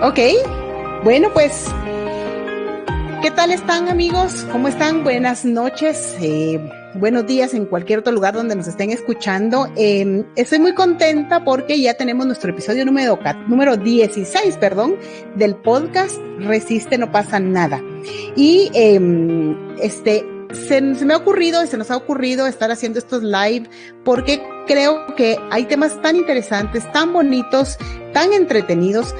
Ok, bueno pues, ¿qué tal están amigos? ¿Cómo están? Buenas noches, buenos días en cualquier otro lugar donde nos estén escuchando. Estoy muy contenta porque ya tenemos nuestro episodio número 16, del podcast Resiste, no pasa nada. Y se me ha ocurrido y se nos ha ocurrido estar haciendo estos live porque creo que hay temas tan interesantes, tan bonitos, tan entretenidos.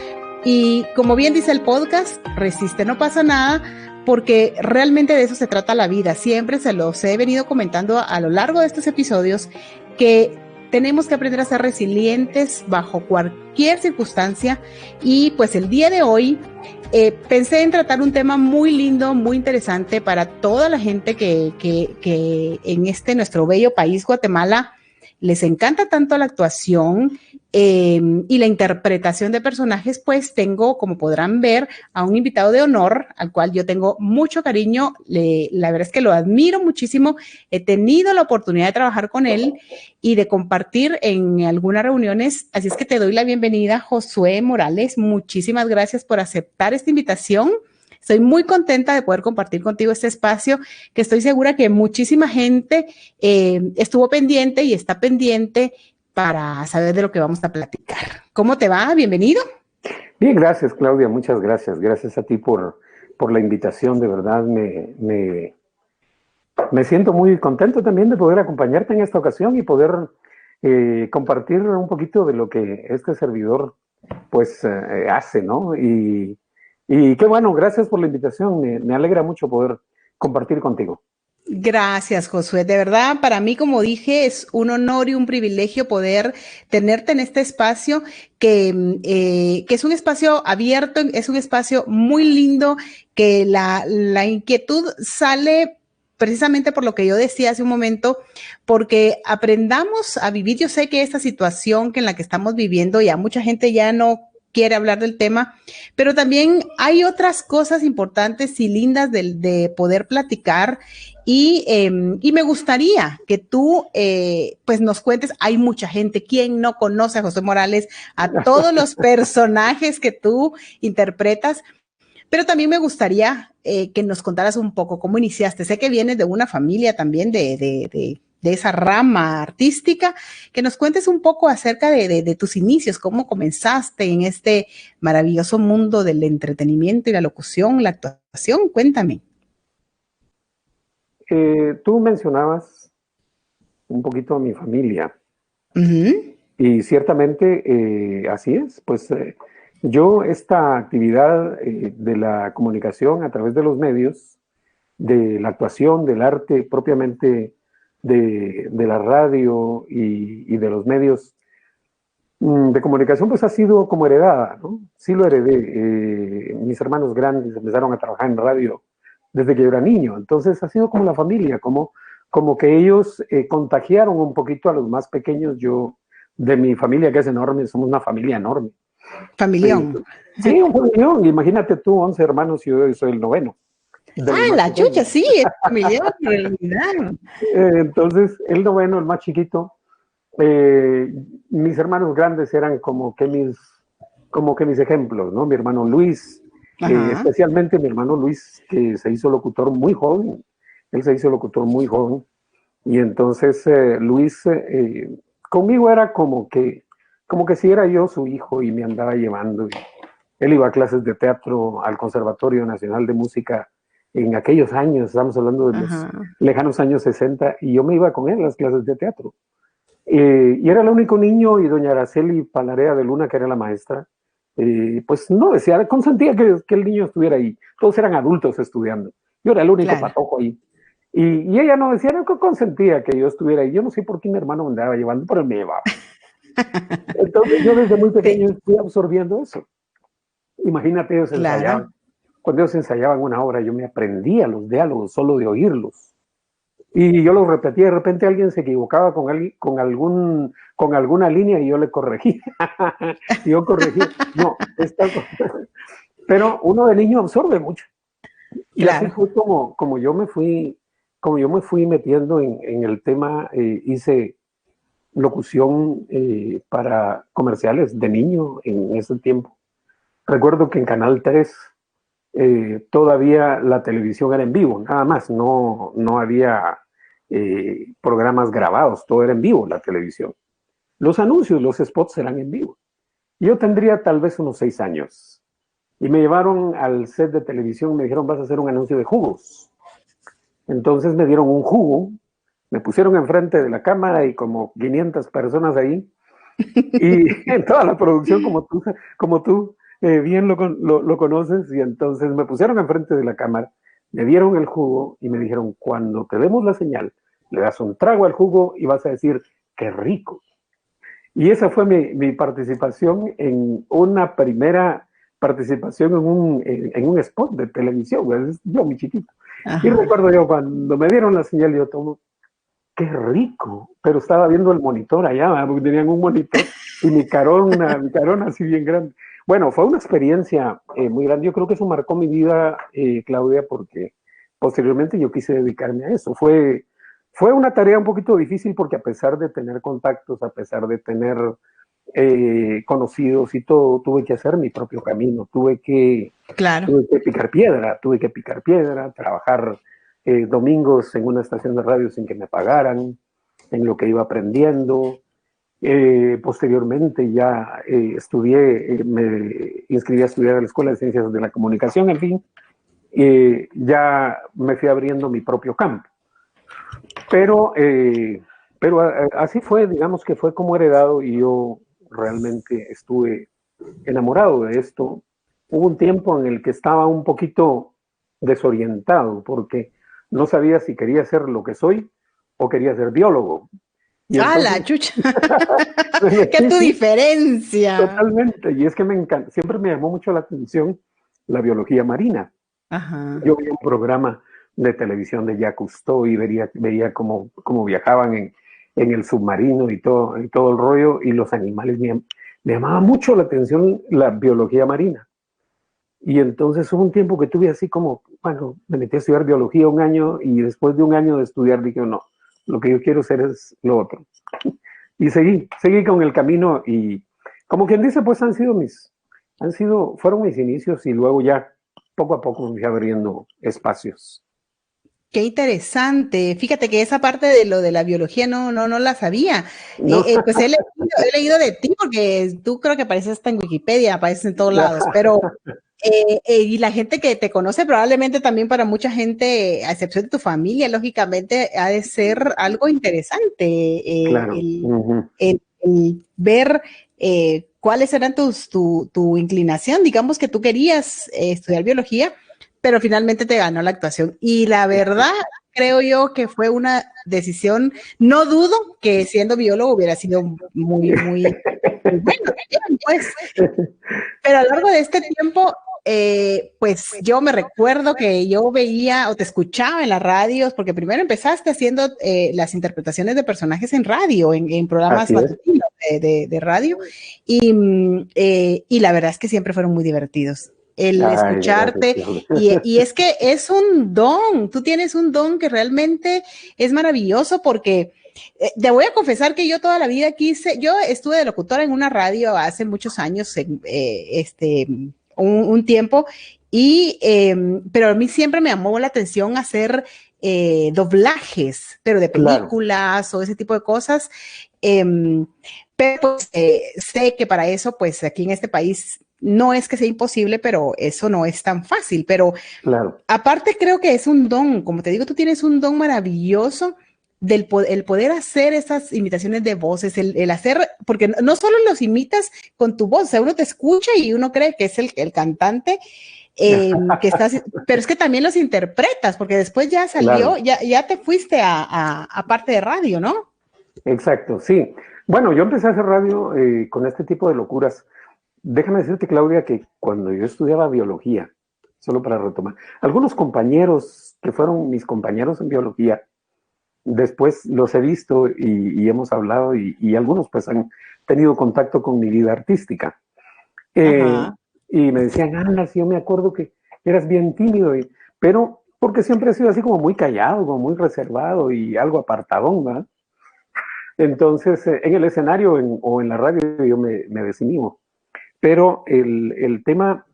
Y como bien dice el podcast, resiste, no pasa nada, porque realmente de eso se trata la vida. Siempre se los he venido comentando a lo largo de estos episodios que tenemos que aprender a ser resilientes bajo cualquier circunstancia. Y pues el día de hoy pensé en tratar un tema muy lindo, muy interesante para toda la gente que en nuestro bello país, Guatemala, les encanta tanto la actuación y la interpretación de personajes. Pues tengo, como podrán ver, a un invitado de honor al cual yo tengo mucho cariño. La verdad es que lo admiro muchísimo. He tenido la oportunidad de trabajar con él y de compartir en algunas reuniones. Así es que te doy la bienvenida, Josué Morales. Muchísimas gracias por aceptar esta invitación. Estoy muy contenta de poder compartir contigo este espacio, que estoy segura que muchísima gente estuvo pendiente y está pendiente para saber de lo que vamos a platicar. ¿Cómo te va? Bienvenido. Bien, gracias, Claudia. Muchas gracias. Gracias a ti por la invitación. De verdad, me siento muy contento también de poder acompañarte en esta ocasión y poder compartir un poquito de lo que este servidor pues hace, ¿no? Y qué bueno, gracias por la invitación. Me alegra mucho poder compartir contigo. Gracias, Josué. De verdad, para mí, como dije, es un honor y un privilegio poder tenerte en este espacio que es un espacio abierto, es un espacio muy lindo, que la inquietud sale precisamente por lo que yo decía hace un momento, porque aprendamos a vivir. Yo sé que esta situación en la que estamos viviendo, ya mucha gente ya no quiere hablar del tema, pero también hay otras cosas importantes y lindas de poder platicar. Y me gustaría que tú pues nos cuentes. Hay mucha gente, ¿quién no conoce a José Morales, a todos los personajes que tú interpretas? Pero también me gustaría que nos contaras un poco cómo iniciaste. Sé que vienes de una familia también de esa rama artística, que nos cuentes un poco acerca de tus inicios, cómo comenzaste en este maravilloso mundo del entretenimiento y la locución, la actuación. Cuéntame. Tú mencionabas un poquito a mi familia. Uh-huh. Y ciertamente así es. Pues yo esta actividad de la comunicación a través de los medios, de la actuación, del arte propiamente de la radio y de los medios de comunicación, pues ha sido como heredada, ¿no? Sí lo heredé. Mis hermanos grandes empezaron a trabajar en radio desde que yo era niño. Entonces ha sido como la familia, como que ellos contagiaron un poquito a los más pequeños. Yo, de mi familia, que es enorme, somos una familia enorme. Familión. Sí, un familión. Imagínate tú, 11 hermanos y yo soy el noveno. La chucha, sí, es familión en realidad. Entonces, el noveno, el más chiquito, mis hermanos grandes eran como que mis ejemplos, ¿no? Mi hermano Luis, especialmente mi hermano Luis, que se hizo locutor muy joven. Él se hizo locutor muy joven. Y entonces Luis conmigo era como que si era yo su hijo y me andaba llevando. Él iba a clases de teatro al Conservatorio Nacional de Música en aquellos años, estamos hablando de los lejanos años 60, y yo me iba con él a las clases de teatro. Y era el único niño, y doña Araceli Palarea de Luna, que era la maestra, pues no decía, consentía que el niño estuviera ahí. Todos eran adultos estudiando. Yo era el único patojo ahí. Y ella no decía, no, que consentía que yo estuviera ahí. Yo no sé por qué mi hermano me andaba llevando, pero me llevaba. Entonces yo desde muy pequeño fui absorbiendo eso. Imagínate, ellos ensayaban. Cuando ellos ensayaban una obra, yo me aprendía los diálogos solo de oírlos. Y yo los repetía. De repente alguien se equivocaba con alguna línea y yo le corregía. Y yo corregía. No, pero uno de niño absorbe mucho. Y así fue como yo me fui metiendo en el tema. Hice locución para comerciales de niño en ese tiempo. recuerdo que en Canal 3 todavía la televisión era en vivo, nada más, no había programas grabados, todo era en vivo la televisión. Los anuncios, los spots eran en vivo. Yo tendría tal vez unos 6 años y me llevaron al set de televisión, me dijeron, vas a hacer un anuncio de jugos. Entonces me dieron un jugo, me pusieron enfrente de la cámara y como 500 personas ahí, y en toda la producción, como tú bien lo conoces, y entonces me pusieron enfrente de la cámara, me dieron el jugo y me dijeron, cuando te demos la señal, le das un trago al jugo y vas a decir, qué rico. Y esa fue mi participación en una primera participación en un spot de televisión, yo muy chiquito. Ajá. Y recuerdo yo cuando me dieron la señal, yo tomo, qué rico, pero estaba viendo el monitor allá, porque tenían un monitor y mi carona así bien grande. Bueno, fue una experiencia muy grande. Yo creo que eso marcó mi vida, Claudia, porque posteriormente yo quise dedicarme a eso. Fue una tarea un poquito difícil porque a pesar de tener contactos, a pesar de tener conocidos y todo, tuve que hacer mi propio camino. Tuve que picar piedra, trabajar domingos en una estación de radio sin que me pagaran, en lo que iba aprendiendo. Posteriormente ya estudié, me inscribí a estudiar a la Escuela de Ciencias de la Comunicación, en fin, ya me fui abriendo mi propio campo. Pero así fue, digamos que fue como heredado y yo realmente estuve enamorado de esto. Hubo un tiempo en el que estaba un poquito desorientado porque no sabía si quería ser lo que soy o quería ser biólogo. La chucha! ¿Qué es tu diferencia? Totalmente, y es que me encanta, siempre me llamó mucho la atención la biología marina. Ajá. Yo vi un programa de televisión de Jacques Cousteau y veía cómo viajaban en el submarino y todo el rollo, y los animales me llamaba mucho la atención la biología marina. Y entonces hubo un tiempo que tuve así como, bueno, me metí a estudiar biología un año y después de un año de estudiar dije, no, lo que yo quiero hacer es lo otro. Y seguí con el camino y como quien dice, pues fueron mis inicios y luego ya poco a poco me fui abriendo espacios. Qué interesante. Fíjate que esa parte de lo de la biología no la sabía. No. Pues he leído de ti porque tú creo que apareces hasta en Wikipedia, apareces en todos lados, pero y la gente que te conoce probablemente también para mucha gente, a excepción de tu familia, lógicamente ha de ser algo interesante claro. el ver cuáles eran tu inclinación. Digamos que tú querías estudiar biología, pero finalmente te ganó la actuación. Y la verdad, creo yo que fue una decisión, no dudo que siendo biólogo hubiera sido muy bueno, pues. Pero a lo largo de este tiempo, pues yo me recuerdo que yo veía o te escuchaba en las radios, porque primero empezaste haciendo las interpretaciones de personajes en radio, en programas matutinos de radio, y la verdad es que siempre fueron muy divertidos. El escucharte, y es que es un don, tú tienes un don que realmente es maravilloso porque te voy a confesar que yo toda la vida yo estuve de locutora en una radio hace muchos años, un tiempo, pero a mí siempre me llamó la atención hacer doblajes, pero de películas o ese tipo de cosas, pero pues, sé que para eso, pues aquí en este país no es que sea imposible, pero eso no es tan fácil. Pero aparte creo que es un don, como te digo, tú tienes un don maravilloso el poder hacer esas imitaciones de voces, el hacer, porque no solo los imitas con tu voz, o sea, uno te escucha y uno cree que es el cantante, que estás, pero es que también los interpretas, porque después ya salió, ya te fuiste a parte de radio, ¿no? Exacto, sí. Bueno, yo empecé a hacer radio con este tipo de locuras. Déjame decirte, Claudia, que cuando yo estudiaba biología, solo para retomar, algunos compañeros que fueron mis compañeros en biología, después los he visto y hemos hablado y algunos pues han tenido contacto con mi vida artística. Y me decían, Ana, sí, yo me acuerdo que eras bien tímido, pero porque siempre he sido así como muy callado, como muy reservado y algo apartadón, ¿verdad? Entonces, en el escenario o en la radio yo me desinhibo. Pero el tema,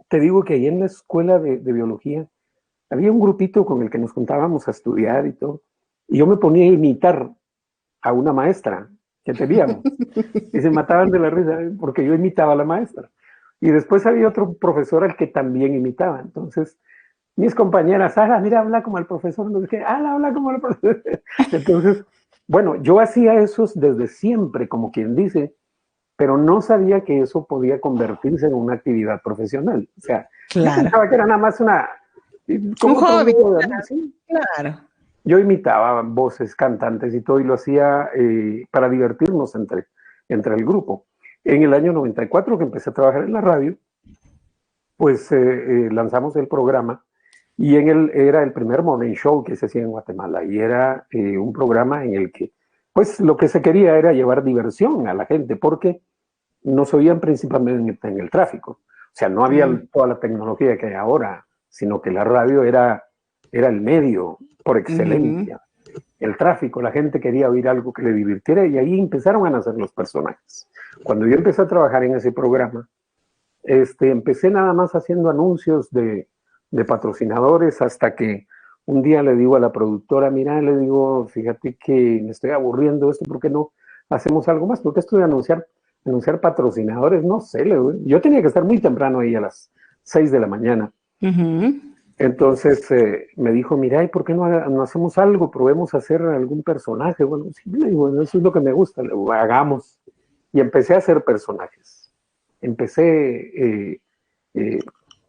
te digo que ahí en la escuela de biología había un grupito con el que nos juntábamos a estudiar y todo, y yo me ponía a imitar a una maestra que teníamos, y se mataban de la risa porque yo imitaba a la maestra. Y después había otro profesor al que también imitaba. Entonces, mis compañeras, mira, habla como el profesor, no sé qué, habla como el profesor. Entonces, bueno, yo hacía eso desde siempre, como quien dice, pero no sabía que eso podía convertirse en una actividad profesional. O sea, yo pensaba que era nada más un hobby. ¿Sí? Claro. Yo imitaba voces, cantantes y todo, y lo hacía para divertirnos entre el grupo. En el año 94, que empecé a trabajar en la radio, pues lanzamos el programa, y era el primer morning show que se hacía en Guatemala, y era un programa en el que, pues, lo que se quería era llevar diversión a la gente, porque nos oían principalmente en el tráfico. O sea, no había toda la tecnología que hay ahora, sino que la radio era el medio por excelencia. El tráfico, la gente quería oír algo que le divirtiera, y ahí empezaron a nacer los personajes. Cuando yo empecé a trabajar en ese programa, empecé nada más haciendo anuncios de patrocinadores, hasta que un día le digo a la productora, mira, le digo, fíjate que me estoy aburriendo esto, ¿por qué no hacemos algo más? Porque esto de anunciar patrocinadores, no sé, yo tenía que estar muy temprano ahí a las 6 de la mañana. Entonces me dijo, mira, ¿y por qué no hacemos algo? Probemos a hacer algún personaje. Bueno, sí, le digo, eso es lo que me gusta, le digo, hagamos. Y empecé a hacer personajes. Empecé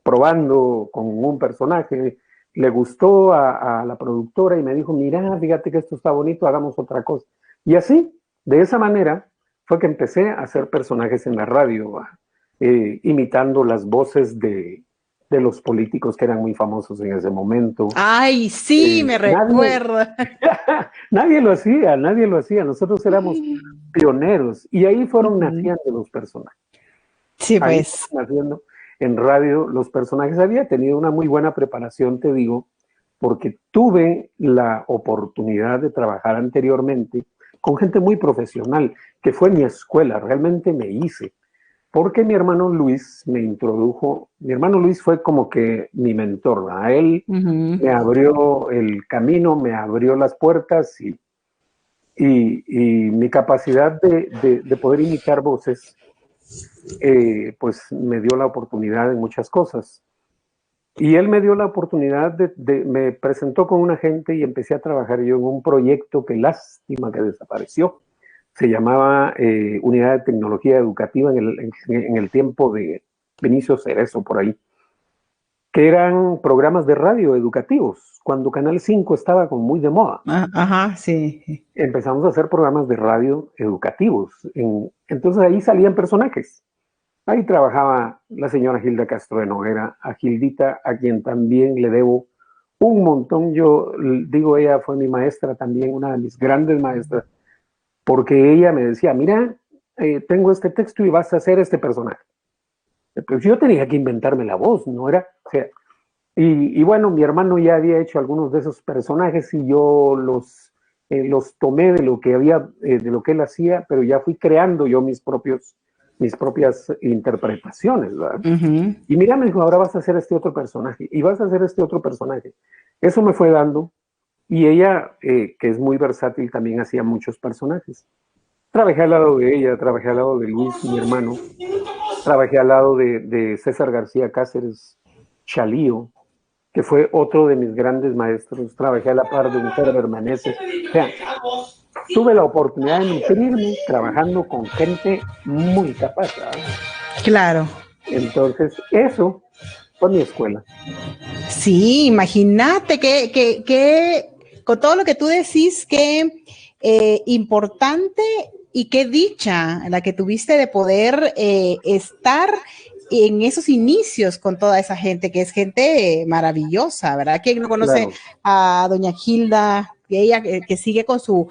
probando con un personaje. Le gustó a la productora y me dijo, mira, fíjate que esto está bonito, hagamos otra cosa. Y así, de esa manera, fue que empecé a hacer personajes en la radio, imitando las voces de los políticos que eran muy famosos en ese momento. Ay, sí, me recuerdo. Nadie lo hacía. Nosotros éramos pioneros, y ahí fueron naciendo los personajes. Sí, pues. Ahí naciendo en radio los personajes. Había tenido una muy buena preparación, te digo, porque tuve la oportunidad de trabajar anteriormente con gente muy profesional, que fue mi escuela, realmente me hice. Porque mi hermano Luis me introdujo, mi hermano Luis fue como que mi mentor, a él me abrió el camino, me abrió las puertas, y mi capacidad de poder imitar voces, pues me dio la oportunidad en muchas cosas. Y él me dio la oportunidad me presentó con una gente, y empecé a trabajar yo en un proyecto que lástima que desapareció. Se llamaba Unidad de Tecnología Educativa en el tiempo de Benicio Cerezo, por ahí, que eran programas de radio educativos, cuando Canal 5 estaba como muy de moda. Ajá, sí. Empezamos a hacer programas de radio educativos. Entonces ahí salían personajes. Ahí trabajaba la señora Gilda Castro de Noguera, a Gildita, a quien también le debo un montón. Yo digo, ella fue mi maestra también, una de mis grandes maestras, porque ella me decía, mira, tengo este texto y vas a hacer este personaje. Pues yo tenía que inventarme la voz, no era, o sea, y bueno, mi hermano ya había hecho algunos de esos personajes, y yo los tomé de lo que él hacía, pero ya fui creando yo mis propias interpretaciones, ¿verdad? Y mira, me dijo, ahora vas a hacer este otro personaje, y vas a hacer este otro personaje. Eso me fue dando. Y ella, que es muy versátil, también hacía muchos personajes. Trabajé al lado de ella, trabajé al lado de Luis, mi hermano, trabajé al lado de César García Cáceres Chalío, que fue otro de mis grandes maestros. Trabajé a la par de un Herbert Meneses. O sea, tuve la oportunidad de nutrirme trabajando con gente muy capaz, ¿verdad? Claro. Entonces, eso fue mi escuela. Sí, imagínate que con todo lo que tú decís, qué importante y qué dicha la que tuviste de poder estar en esos inicios con toda esa gente, que es gente maravillosa, ¿verdad? ¿Quién no conoce a doña Gilda? Ella que sigue con su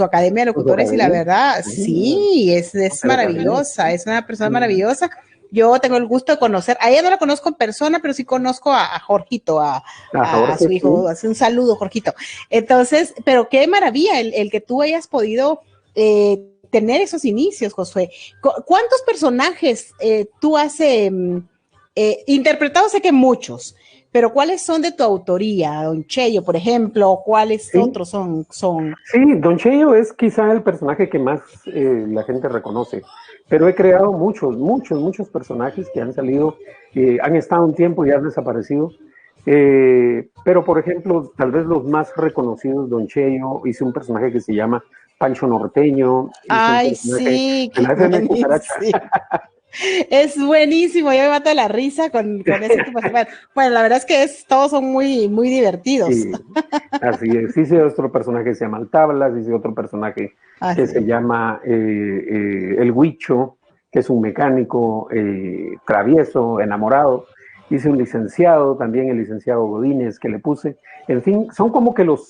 academia de locutores, y la verdad, sí, es maravillosa, es una persona maravillosa. Yo tengo el gusto de conocer, a ella no la conozco en persona, pero sí conozco a Jorgito, a su hijo. Hace un saludo, Jorgito. Entonces, pero qué maravilla el que tú hayas podido tener esos inicios, Josué. ¿Cuántos personajes tú has interpretado? Sé que muchos, pero ¿cuáles son de tu autoría? Don Cheyo, por ejemplo, ¿cuáles otros son? Sí, Don Cheyo es quizá el personaje que más la gente reconoce, pero he creado muchos personajes que han salido, han estado un tiempo y han desaparecido. Pero, por ejemplo, tal vez los más reconocidos, Don Cheyo, hice un personaje que se llama Pancho Norteño, hice un Ay, personaje sí, de qué la FM Cucaracha. Es buenísimo, yo me mato de la risa con ese tipo de... Bueno, la verdad es que todos son muy divertidos. Sí, así es. Hice otro personaje que se llama Tablas, hice otro personaje que se llama El Huicho, que es un mecánico travieso, enamorado. Hice un licenciado, también el licenciado Godínez que le puse. En fin, son como que los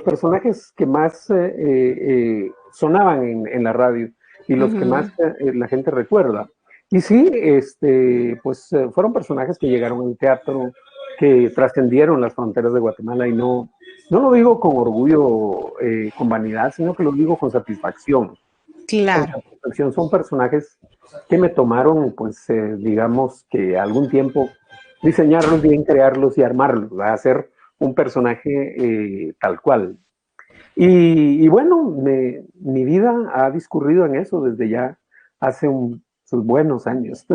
personajes que más sonaban en la radio y los que más la gente recuerda. Y sí, pues fueron personajes que llegaron al teatro, que trascendieron las fronteras de Guatemala, y no lo digo con orgullo, con vanidad, sino que lo digo con satisfacción. Claro. Con satisfacción. Son personajes que me tomaron, pues, digamos que algún tiempo diseñarlos bien, crearlos y armarlos, ¿verdad? Hacer un personaje tal cual. Y bueno, mi vida ha discurrido en eso desde ya hace sus buenos años.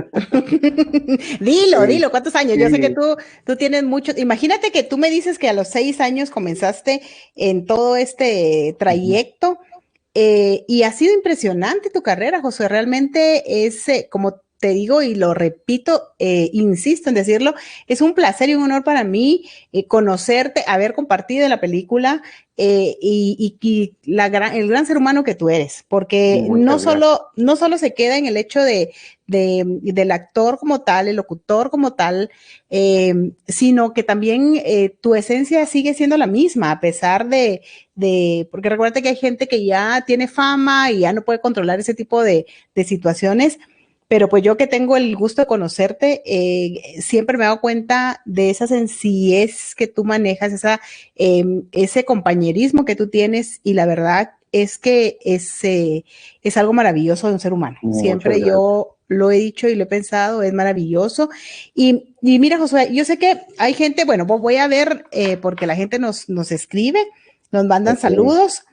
Dilo, ¿cuántos años? Yo sé que tú tienes muchos. Imagínate que tú me dices que a los 6 años comenzaste en todo este trayecto y ha sido impresionante tu carrera, José. Realmente es, como te digo y lo repito, insisto en decirlo, es un placer y un honor para mí conocerte, haber compartido la película y el gran ser humano que tú eres, porque no solo se queda en el hecho del actor como tal, el locutor como tal, sino que también tu esencia sigue siendo la misma, a pesar porque recuerda que hay gente que ya tiene fama y ya no puede controlar ese tipo de situaciones. Pero pues yo que tengo el gusto de conocerte, siempre me he dado cuenta de esa sencillez que tú manejas, ese compañerismo que tú tienes, y la verdad es que es algo maravilloso de un ser humano. Siempre yo lo he dicho y lo he pensado, es maravilloso. Y mira, Josué, yo sé que hay gente, bueno, voy a ver, porque la gente nos escribe, nos mandan saludos.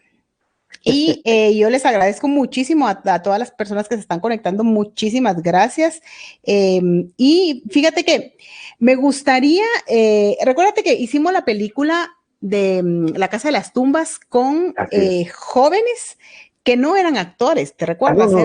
Y yo les agradezco muchísimo a todas las personas que se están conectando. Muchísimas gracias. Y fíjate que me gustaría, recuérdate que hicimos la película de La Casa de las Tumbas con jóvenes que no eran actores, ¿te recuerdas? Dos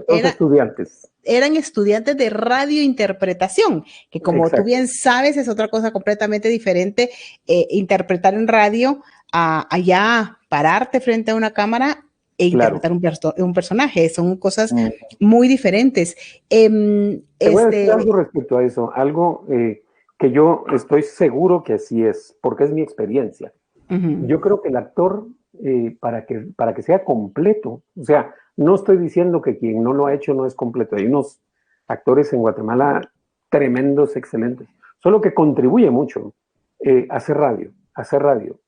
estudiantes. Eran estudiantes de radiointerpretación, que como tú bien sabes es otra cosa completamente diferente, interpretar en radio allá pararte frente a una cámara e interpretar un personaje. Son cosas muy diferentes. Te voy a decir algo respecto a eso, algo que yo estoy seguro que así es, porque es mi experiencia. Yo creo que el actor, para que sea completo, o sea, no estoy diciendo que quien no lo ha hecho no es completo. Hay unos actores en Guatemala tremendos, excelentes, solo que contribuye mucho hacer radio.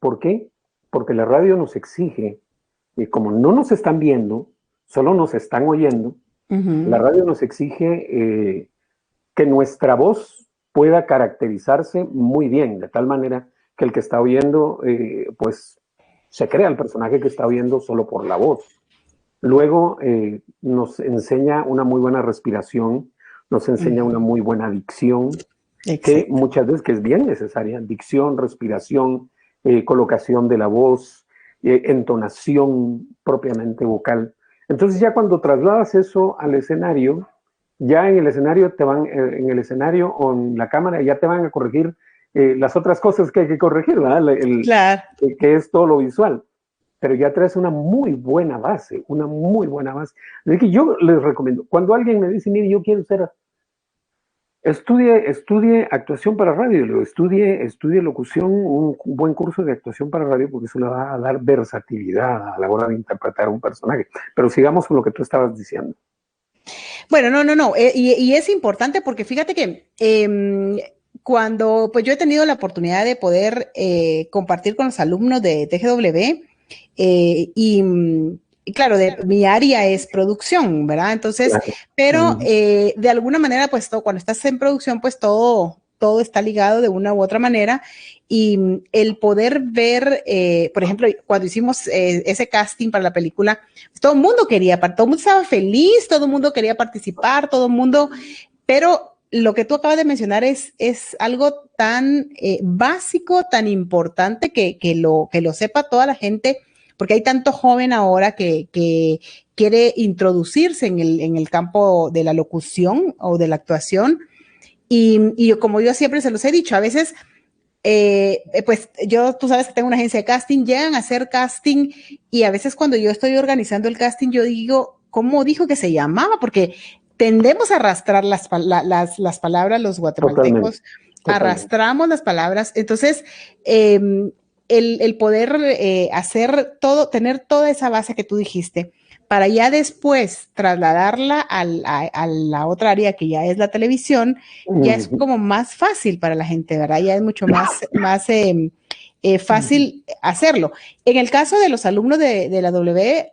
¿Por qué? Porque la radio nos exige, como no nos están viendo, solo nos están oyendo, la radio nos exige que nuestra voz pueda caracterizarse muy bien, de tal manera que el que está oyendo, pues se crea el personaje que está oyendo solo por la voz. Luego nos enseña una muy buena respiración, nos enseña una muy buena dicción, que muchas veces que es bien necesaria, dicción, respiración, colocación de la voz, entonación propiamente vocal. Entonces ya cuando trasladas eso al escenario, ya en el escenario en el escenario o en la cámara ya te van a corregir las otras cosas que hay que corregir, ¿verdad? Que es todo lo visual. Pero ya traes una muy buena base. Así que yo les recomiendo, cuando alguien me dice, mire, yo quiero ser... Estudie actuación para radio, estudie locución, un buen curso de actuación para radio, porque eso le va a dar versatilidad a la hora de interpretar un personaje. Pero sigamos con lo que tú estabas diciendo. Bueno, no. Y es importante porque fíjate que cuando pues yo he tenido la oportunidad de poder compartir con los alumnos de TGW, y claro, mi área es producción, ¿verdad? Entonces, Claro. pero de alguna manera, pues cuando estás en producción, pues todo está ligado de una u otra manera. Y el poder ver, por ejemplo, cuando hicimos ese casting para la película, pues, todo el mundo quería, todo el mundo estaba feliz, todo el mundo quería participar, todo el mundo, pero lo que tú acabas de mencionar es algo tan básico, tan importante que lo sepa toda la gente, porque hay tanto joven ahora que quiere introducirse en el campo de la locución o de la actuación. Y como yo siempre se los he dicho, a veces, pues tú sabes que tengo una agencia de casting, llegan a hacer casting y a veces cuando yo estoy organizando el casting, yo digo, ¿cómo dijo que se llamaba? Porque tendemos a arrastrar las palabras, los Totalmente, guatemaltecos, totalmente. arrastramos las palabras. Entonces, el poder hacer todo, tener toda esa base que tú dijiste, para ya después trasladarla a la otra área que ya es la televisión, ya es como más fácil para la gente, ¿verdad? Ya es mucho más fácil hacerlo. En el caso de los alumnos de la W,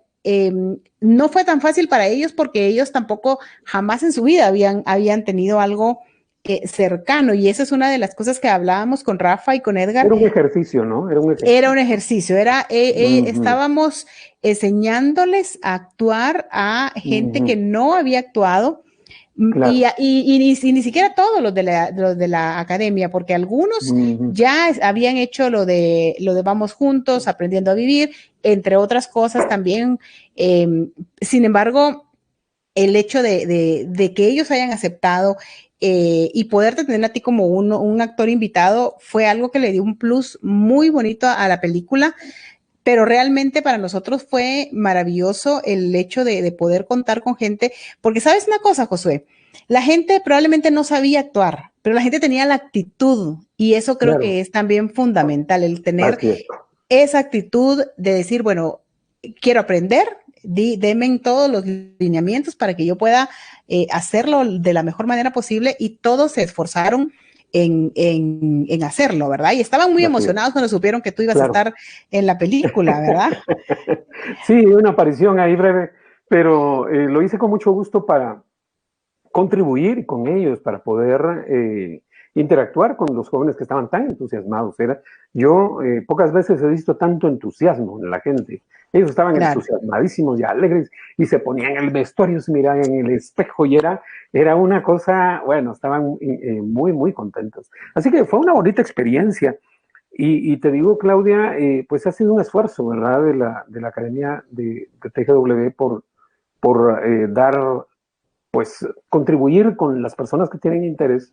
no fue tan fácil para ellos porque ellos tampoco jamás en su vida habían tenido algo cercano, y esa es una de las cosas que hablábamos con Rafa y con Edgar. Era un ejercicio, ¿no? Era un ejercicio. Era un ejercicio, estábamos enseñándoles a actuar a gente que no había actuado. Claro. Y ni siquiera todos los de la academia, porque algunos ya habían hecho lo de Vamos Juntos, Aprendiendo a Vivir, entre otras cosas también. Sin embargo, el hecho de que ellos hayan aceptado y poderte tener a ti como un actor invitado fue algo que le dio un plus muy bonito a la película. Pero realmente para nosotros fue maravilloso el hecho de poder contar con gente, porque sabes una cosa, Josué, la gente probablemente no sabía actuar, pero la gente tenía la actitud, y eso creo Claro. que es también fundamental, el tener Así es. esa actitud de decir, bueno, quiero aprender, denme todos los lineamientos para que yo pueda hacerlo de la mejor manera posible, y todos se esforzaron en hacerlo, ¿verdad? Y estaban muy Así es. emocionados cuando supieron que tú ibas a Claro. estar en la película, ¿verdad? Sí, una aparición ahí breve, pero lo hice con mucho gusto para contribuir con ellos, para poder interactuar con los jóvenes que estaban tan entusiasmados. Yo pocas veces he visto tanto entusiasmo en la gente. Ellos estaban entusiasmadísimos y alegres y se ponían en el vestuario, se miraban en el espejo y era una cosa, bueno, estaban muy, muy contentos. Así que fue una bonita experiencia. Y te digo, Claudia, pues ha sido un esfuerzo, ¿verdad?, de la Academia de TGW por dar, pues, contribuir con las personas que tienen interés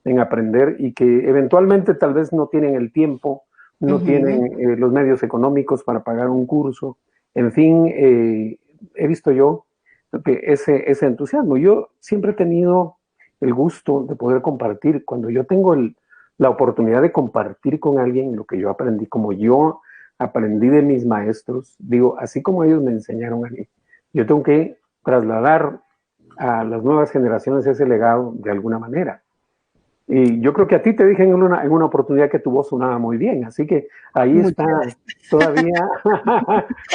en aprender y que eventualmente tal vez no tienen el tiempo, no tienen los medios económicos para pagar un curso. En fin, he visto yo que ese entusiasmo. Yo siempre he tenido el gusto de poder compartir. Cuando yo tengo la oportunidad de compartir con alguien lo que yo aprendí, como yo aprendí de mis maestros, digo, así como ellos me enseñaron a mí, yo tengo que trasladar a las nuevas generaciones ese legado de alguna manera. Y yo creo que a ti te dije en una oportunidad que tu voz sonaba muy bien, así que ahí está todavía.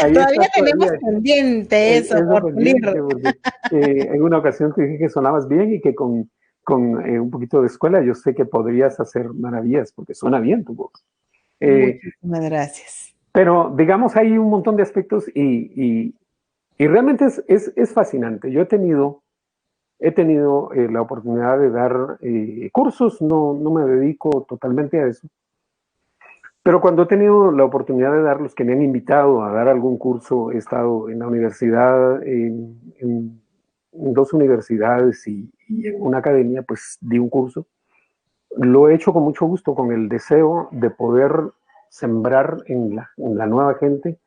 Ahí todavía está tenemos todavía pendiente eso por pendiente, pulir. porque en una ocasión te dije que sonabas bien y que con un poquito de escuela yo sé que podrías hacer maravillas, porque suena bien tu voz. Muchísimas gracias. Pero digamos, hay un montón de aspectos y realmente es fascinante. Yo he tenido la oportunidad de dar cursos, no me dedico totalmente a eso, pero cuando he tenido la oportunidad de dar los que me han invitado a dar algún curso, he estado en la universidad, en dos universidades y en una academia, pues di un curso. Lo he hecho con mucho gusto, con el deseo de poder sembrar en la nueva gente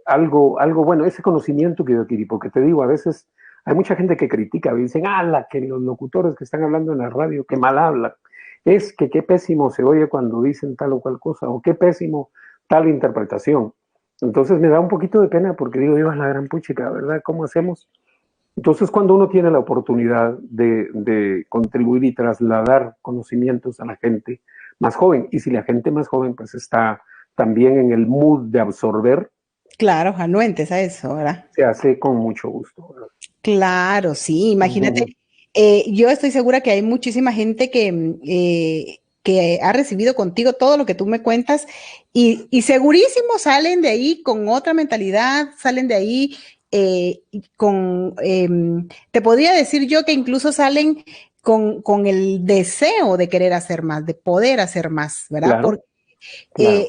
algo bueno, ese conocimiento que yo adquirí, porque te digo, a veces hay mucha gente que critica, dicen, que los locutores que están hablando en la radio, que mal hablan, es que qué pésimo se oye cuando dicen tal o cual cosa, o qué pésimo tal interpretación. Entonces me da un poquito de pena porque digo, Dios, la gran puchica, ¿verdad? ¿Cómo hacemos? Entonces, cuando uno tiene la oportunidad de contribuir y trasladar conocimientos a la gente más joven, y si la gente más joven pues está también en el mood de absorber, Claro, anuentes a eso, ¿verdad? Se hace con mucho gusto, ¿verdad? Claro, sí, imagínate. Ujú. Yo estoy segura que hay muchísima gente que ha recibido contigo todo lo que tú me cuentas y segurísimo salen de ahí con otra mentalidad, salen de ahí te podría decir yo que incluso salen con el deseo de querer hacer más, de poder hacer más, ¿verdad? Claro, claro.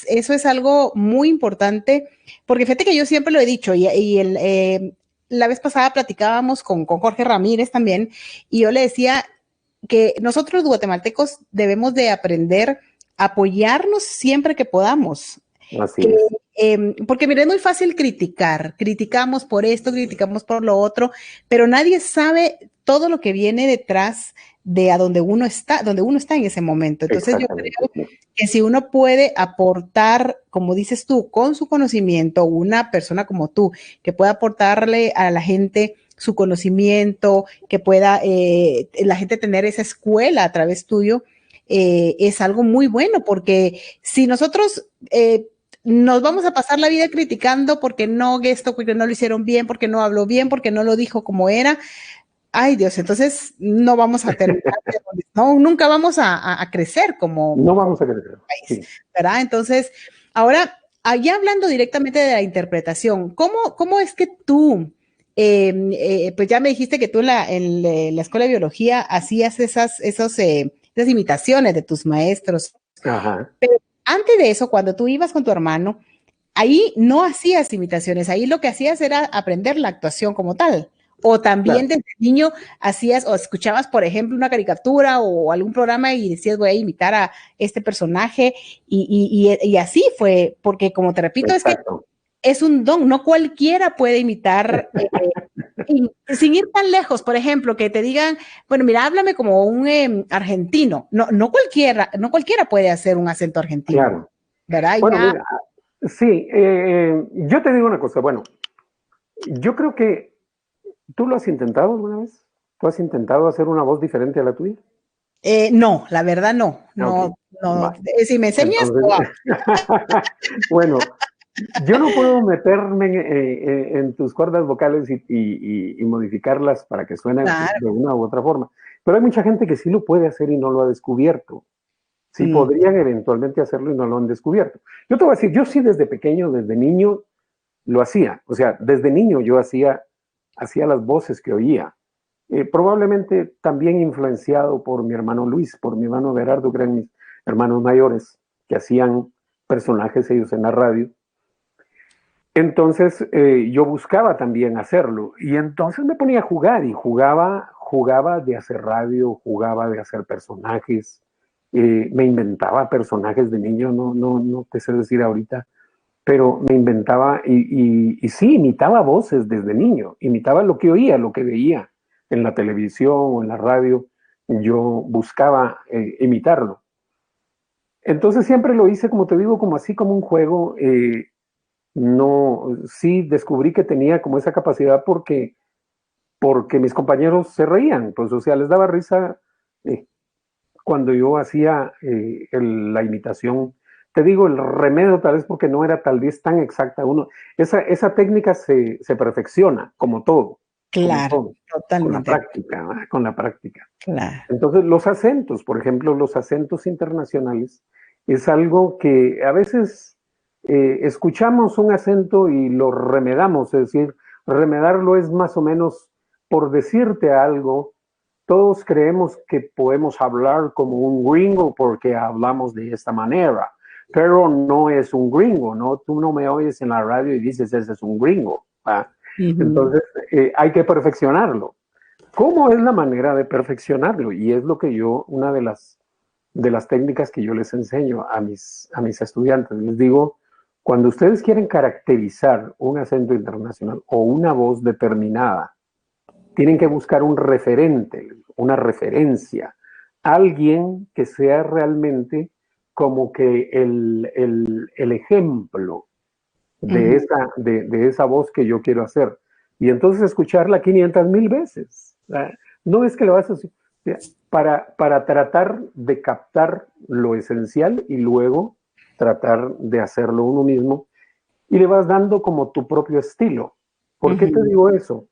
Eso es algo muy importante, porque fíjate que yo siempre lo he dicho, la vez pasada platicábamos con Jorge Ramírez también, y yo le decía que nosotros los guatemaltecos debemos de aprender a apoyarnos siempre que podamos. Así Que, es. porque mira, es muy fácil criticar, criticamos por esto, criticamos por lo otro, pero nadie sabe todo lo que viene detrás de a donde uno está en ese momento. Entonces yo Exactamente, creo sí. que si uno puede aportar, como dices tú, con su conocimiento, una persona como tú, que pueda aportarle a la gente su conocimiento, que pueda la gente tener esa escuela a través tuyo, es algo muy bueno, porque si nosotros nos vamos a pasar la vida criticando porque no esto, porque no lo hicieron bien, porque no habló bien, porque no lo dijo como era, ay Dios, entonces no vamos a terminar, no, nunca vamos a crecer No como vamos a crecer. país, Sí. ¿verdad? Entonces, ahora, allá hablando directamente de la interpretación, cómo es que tú, pues ya me dijiste que tú en la escuela de biología hacías esas imitaciones de tus maestros, Ajá, pero antes de eso, cuando tú ibas con tu hermano, ahí no hacías imitaciones, ahí lo que hacías era aprender la actuación como tal. O también claro. desde niño hacías o escuchabas, por ejemplo, una caricatura o algún programa y decías, voy a imitar a este personaje y así fue, porque como te repito, es que Exacto. es un don, no cualquiera puede imitar, sin ir tan lejos, por ejemplo, que te digan, bueno, mira, háblame como un argentino, no cualquiera puede hacer un acento argentino, Claro. ¿verdad? Bueno, Ya, mira, sí, yo te digo una cosa. Bueno, yo creo que tú lo has intentado alguna vez. ¿Tú has intentado hacer una voz diferente a la tuya? no, la verdad no, Ok, no, no. va. Si me enseñas, Entonces, wow, bueno, yo no puedo meterme en tus cuerdas vocales y modificarlas para que suenen claro. de una u otra forma. Pero hay mucha gente que sí lo puede hacer y no lo ha descubierto. Sí Mm, podrían eventualmente hacerlo y no lo han descubierto. Yo te voy a decir, yo sí desde pequeño, desde niño, lo hacía. O sea, desde niño yo hacía las voces que oía. Probablemente también influenciado por mi hermano Luis, por mi hermano Gerardo, que eran mis hermanos mayores, que hacían personajes ellos en la radio. Entonces yo buscaba también hacerlo y entonces me ponía a jugar y jugaba de hacer radio, jugaba de hacer personajes, me inventaba personajes de niño, no te sé decir ahorita, pero me inventaba y sí, imitaba voces desde niño, imitaba lo que oía, lo que veía en la televisión o en la radio, yo buscaba imitarlo. Entonces siempre lo hice, como te digo, como así como un juego. No, sí descubrí que tenía como esa capacidad porque mis compañeros se reían, pues o sea, les daba risa eh, cuando yo hacía la imitación. Te digo, el remedio tal vez porque no era tal vez tan exacta. Esa técnica se perfecciona, como claro, todo, con la totalmente, práctica, ¿verdad? Con la práctica. claro. Entonces, los acentos, por ejemplo, los acentos internacionales, es algo que a veces escuchamos un acento y lo remedamos, es decir, remedarlo es más o menos por decirte algo, todos creemos que podemos hablar como un gringo porque hablamos de esta manera, pero no es un gringo, ¿no? Tú no me oyes en la radio y dices, ese es un gringo, ¿va? Ujú. Entonces, hay que perfeccionarlo. ¿Cómo es la manera de perfeccionarlo? Y es lo que yo, una de las técnicas que yo les enseño a mis estudiantes. Les digo, cuando ustedes quieren caracterizar un acento internacional o una voz determinada, tienen que buscar un referente, una referencia, alguien que sea realmente como que el ejemplo de Ujú. esa voz que yo quiero hacer. Y entonces escucharla 500,000 veces. No es que lo vas a hacer para tratar de captar lo esencial y luego tratar de hacerlo uno mismo. y le vas dando como tu propio estilo. ¿Por qué te digo eso?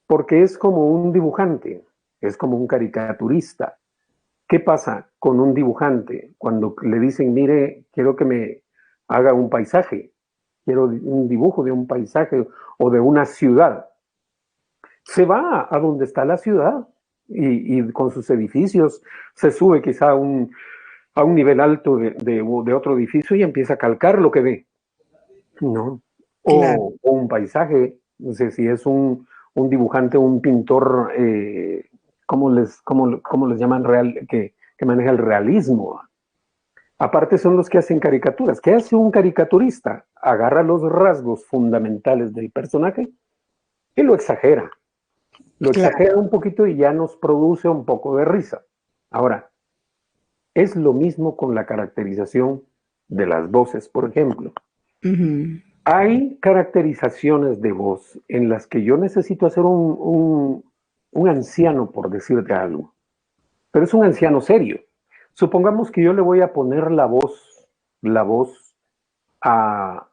Porque es como un dibujante, es como un caricaturista. ¿Qué pasa con un dibujante cuando le dicen, mire, quiero que me haga un paisaje, quiero un dibujo de un paisaje o de una ciudad? Se va a donde está la ciudad y con sus edificios se sube quizá a un nivel alto de otro edificio y empieza a calcar lo que ve, ¿no? Claro. O un paisaje, no sé si es un dibujante, un pintor, ¿cómo les llaman que maneja el realismo? Aparte son los que hacen caricaturas. ¿Qué hace un caricaturista? Agarra los rasgos fundamentales del personaje y lo exagera. Lo exagera un poquito y ya nos produce un poco de risa. Ahora, es lo mismo con la caracterización de las voces, por ejemplo. Hay caracterizaciones de voz en las que yo necesito hacer un anciano, por decirte algo, pero es un anciano serio. Supongamos que yo le voy a poner la voz a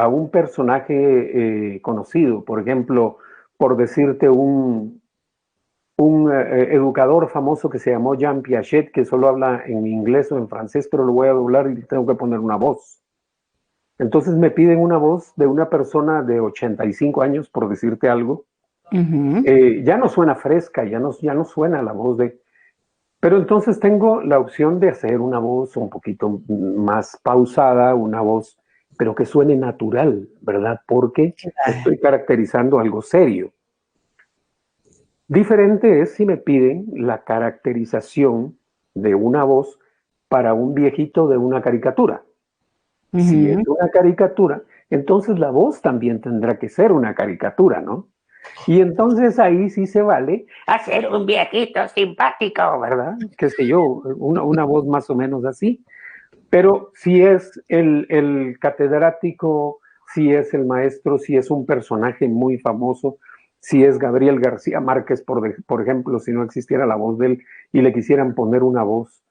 un personaje conocido, por ejemplo, por decirte un educador famoso que se llamó Jean Piaget, que solo habla en inglés o en francés, pero lo voy a doblar y tengo que poner una voz. Entonces me piden una voz de una persona de 85 años, por decirte algo. Ya no suena fresca, ya no suena la voz de... Pero entonces tengo la opción de hacer una voz un poquito más pausada, una voz, pero que suene natural, ¿verdad? Porque estoy caracterizando algo serio. Diferente es si me piden la caracterización de una voz para un viejito de una caricatura. Si es una caricatura, entonces la voz también tendrá que ser una caricatura, ¿no? Y entonces ahí sí se vale hacer un viejito simpático, ¿verdad? Qué sé yo, una voz más o menos así. Pero si es el catedrático, si es el maestro, si es un personaje muy famoso, si es Gabriel García Márquez, por ejemplo, si no existiera la voz de él y le quisieran poner una voz,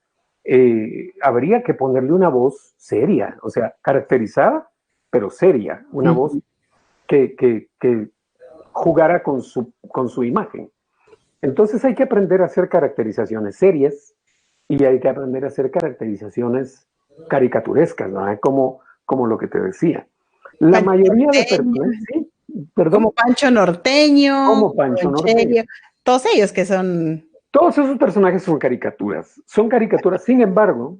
habría que ponerle una voz seria, o sea, caracterizada, pero seria, una voz que jugara con su imagen. Entonces hay que aprender a hacer caracterizaciones serias y hay que aprender a hacer caracterizaciones caricaturescas, ¿no? Como lo que te decía. La Pancho mayoría Norteño, de personas, sí, perdón. como Pancho Norteño, Como Pancho Norteño. todos ellos que son... Todos esos personajes son caricaturas. Son caricaturas. Sin embargo,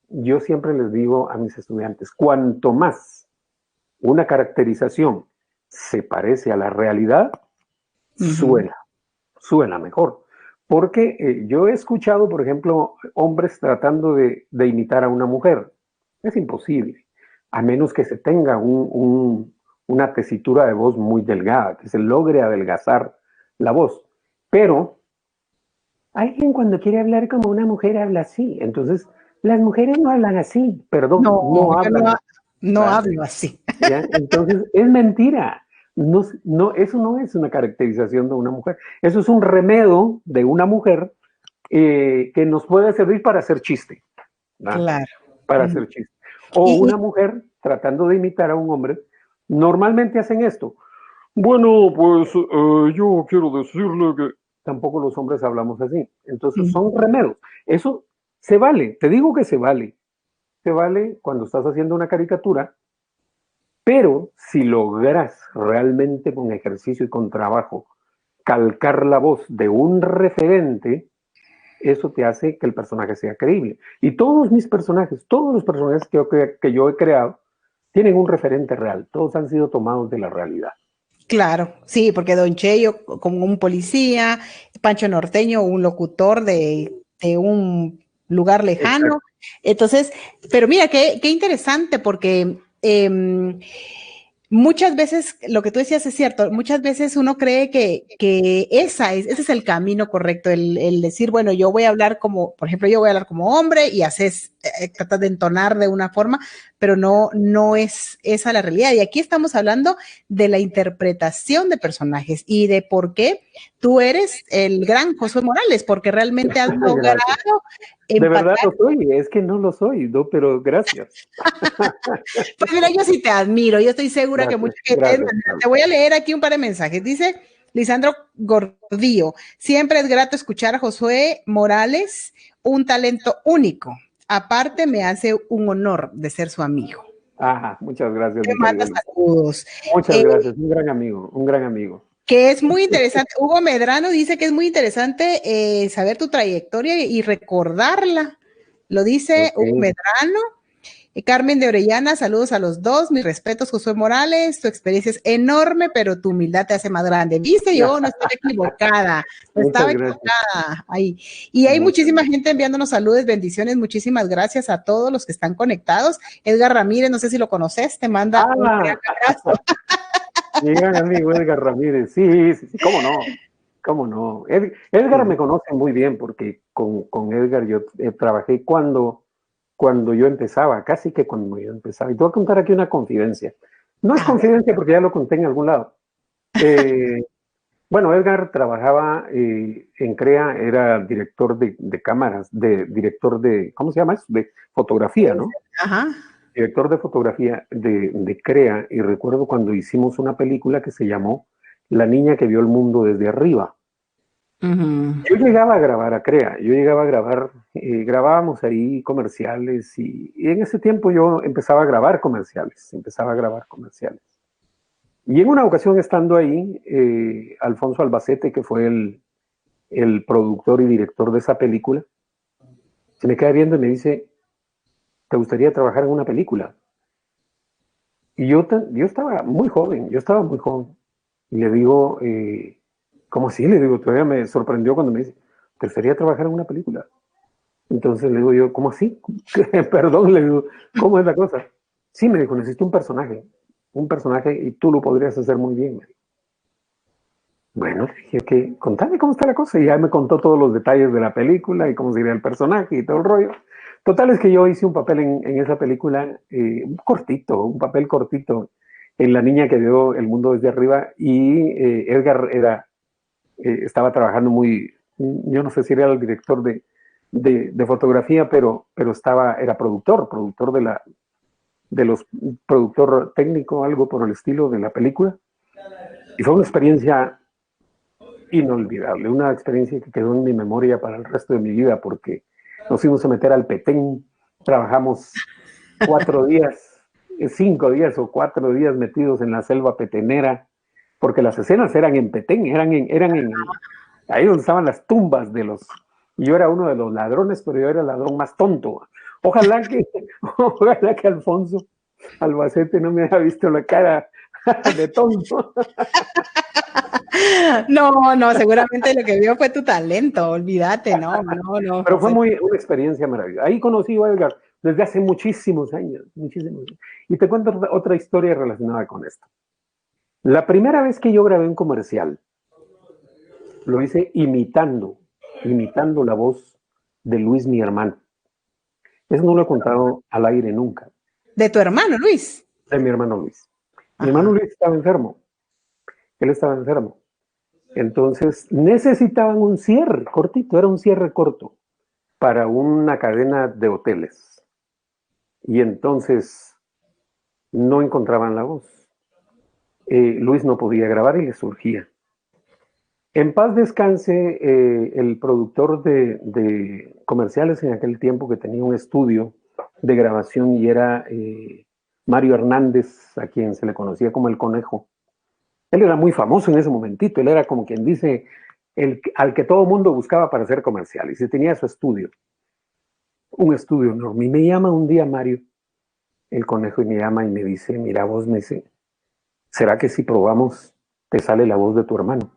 yo siempre les digo a mis estudiantes, cuanto más una caracterización se parece a la realidad, suena mejor. Porque yo he escuchado, por ejemplo, hombres tratando de imitar a una mujer. Es imposible, a menos que se tenga una tesitura de voz muy delgada, que se logre adelgazar la voz. Pero alguien cuando quiere hablar como una mujer habla así. Entonces, las mujeres no hablan así, perdón, no hablan así. No hablo así. ¿Ya? Entonces, es mentira. Eso no es una caracterización de una mujer. Eso es un remedio de una mujer que nos puede servir para hacer chiste. ¿Va? Claro. Para hacer chiste. O una mujer tratando de imitar a un hombre. Normalmente hacen esto. Bueno, pues yo quiero decirle que tampoco los hombres hablamos así. Entonces son remedios. Eso se vale. Te digo que se vale. Se vale cuando estás haciendo una caricatura. Pero si logras realmente con ejercicio y con trabajo calcar la voz de un referente, eso te hace que el personaje sea creíble. Y todos los personajes que yo he creado, tienen un referente real. Todos han sido tomados de la realidad. Claro, sí, porque Don Cheyo como un policía, Pancho Norteño un locutor de un lugar lejano. Exacto. Entonces, pero mira, qué interesante porque muchas veces, lo que tú decías es cierto, muchas veces uno cree que ese es el camino correcto, el decir, bueno, yo voy a hablar como, por ejemplo, yo voy a hablar como hombre y haces tratas de entonar de una forma, pero no es esa la realidad. Y aquí estamos hablando de la interpretación de personajes y de por qué tú eres el gran Josué Morales, porque realmente has logrado de verdad lo soy, es que no lo soy, no, pero gracias. Pues mira, yo sí te admiro, yo estoy segura que mucha gente... Te voy a leer aquí un par de mensajes. Dice Lisandro Gordillo, siempre es grato escuchar a Josué Morales, un talento único. Aparte, me hace un honor de ser su amigo. Ajá, muchas gracias. Te manda saludos. Muchas gracias, un gran amigo, un gran amigo. Que es muy interesante. Hugo Medrano dice que es muy interesante saber tu trayectoria y recordarla. Lo dice Hugo Medrano. Carmen de Orellana, saludos a los dos, mis respetos, Josué Morales, tu experiencia es enorme, pero tu humildad te hace más grande. Viste, yo no estoy equivocada, estaba equivocada ahí. Y hay muchísima gente enviándonos saludos, bendiciones, muchísimas gracias a todos los que están conectados. Edgar Ramírez, no sé si lo conoces, te manda un gran abrazo. Mi gran amigo Edgar Ramírez, sí, cómo no. Edgar me conoce muy bien porque con Edgar yo trabajé cuando yo empezaba, casi que cuando yo empezaba. Y te voy a contar aquí una confidencia. No es confidencia porque ya lo conté en algún lado. Bueno, Edgar trabajaba en CREA, era director de cámaras, director de, ¿cómo se llama eso? De fotografía, ¿no? Ajá. Director de fotografía de CREA, y recuerdo cuando hicimos una película que se llamó La niña que vio el mundo desde arriba. Yo llegaba a grabar a CREA, grabábamos ahí comerciales y en ese tiempo yo empezaba a grabar comerciales. Y en una ocasión estando ahí, Alfonso Albacete, que fue el productor y director de esa película, se me queda viendo y me dice, ¿te gustaría trabajar en una película? Y yo estaba muy joven, y le digo, ¿cómo así? Le digo, todavía me sorprendió cuando me dice, ¿te gustaría trabajar en una película? Entonces le digo yo, ¿cómo así? Perdón, le digo, ¿cómo es la cosa? Sí, me dijo, necesito un personaje y tú lo podrías hacer muy bien. Bueno, dije que contame cómo está la cosa, y ya me contó todos los detalles de la película y cómo sería el personaje y todo el rollo. Total es que yo hice un papel en esa película, un papel cortito, en La niña que vio el mundo desde arriba, y Edgar estaba trabajando yo no sé si era el director de fotografía, pero era productor productor técnico, algo por el estilo de la película, y fue una experiencia inolvidable, una experiencia que quedó en mi memoria para el resto de mi vida, porque nos fuimos a meter al Petén, trabajamos 4 días, 5 días o 4 días metidos en la selva petenera, porque las escenas eran en Petén, eran ahí donde estaban las tumbas y yo era uno de los ladrones, pero yo era el ladrón más tonto. Ojalá que Alfonso Albacete no me haya visto la cara de tonto. No, seguramente lo que vio fue tu talento, olvídate, no. Pero fue una experiencia maravillosa. Ahí conocí a Edgar desde hace muchísimos años. Y te cuento otra historia relacionada con esto. La primera vez que yo grabé un comercial, lo hice imitando la voz de Luis, mi hermano. Eso no lo he contado al aire nunca. ¿De tu hermano Luis? De mi hermano Luis. Mi hermano Luis estaba enfermo. Él estaba enfermo. Entonces necesitaban un cierre cortito, era un cierre corto para una cadena de hoteles. Y entonces no encontraban la voz. Luis no podía grabar y le surgía. En paz descanse el productor de comerciales en aquel tiempo, que tenía un estudio de grabación, y era Mario Hernández, a quien se le conocía como el Conejo. Él era muy famoso en ese momentito, él era como quien dice al que todo mundo buscaba para hacer comerciales, y tenía su estudio, un estudio enorme. Y me llama un día Mario, el Conejo, y me llama y me dice, mira vos, me dice, ¿será que si probamos te sale la voz de tu hermano?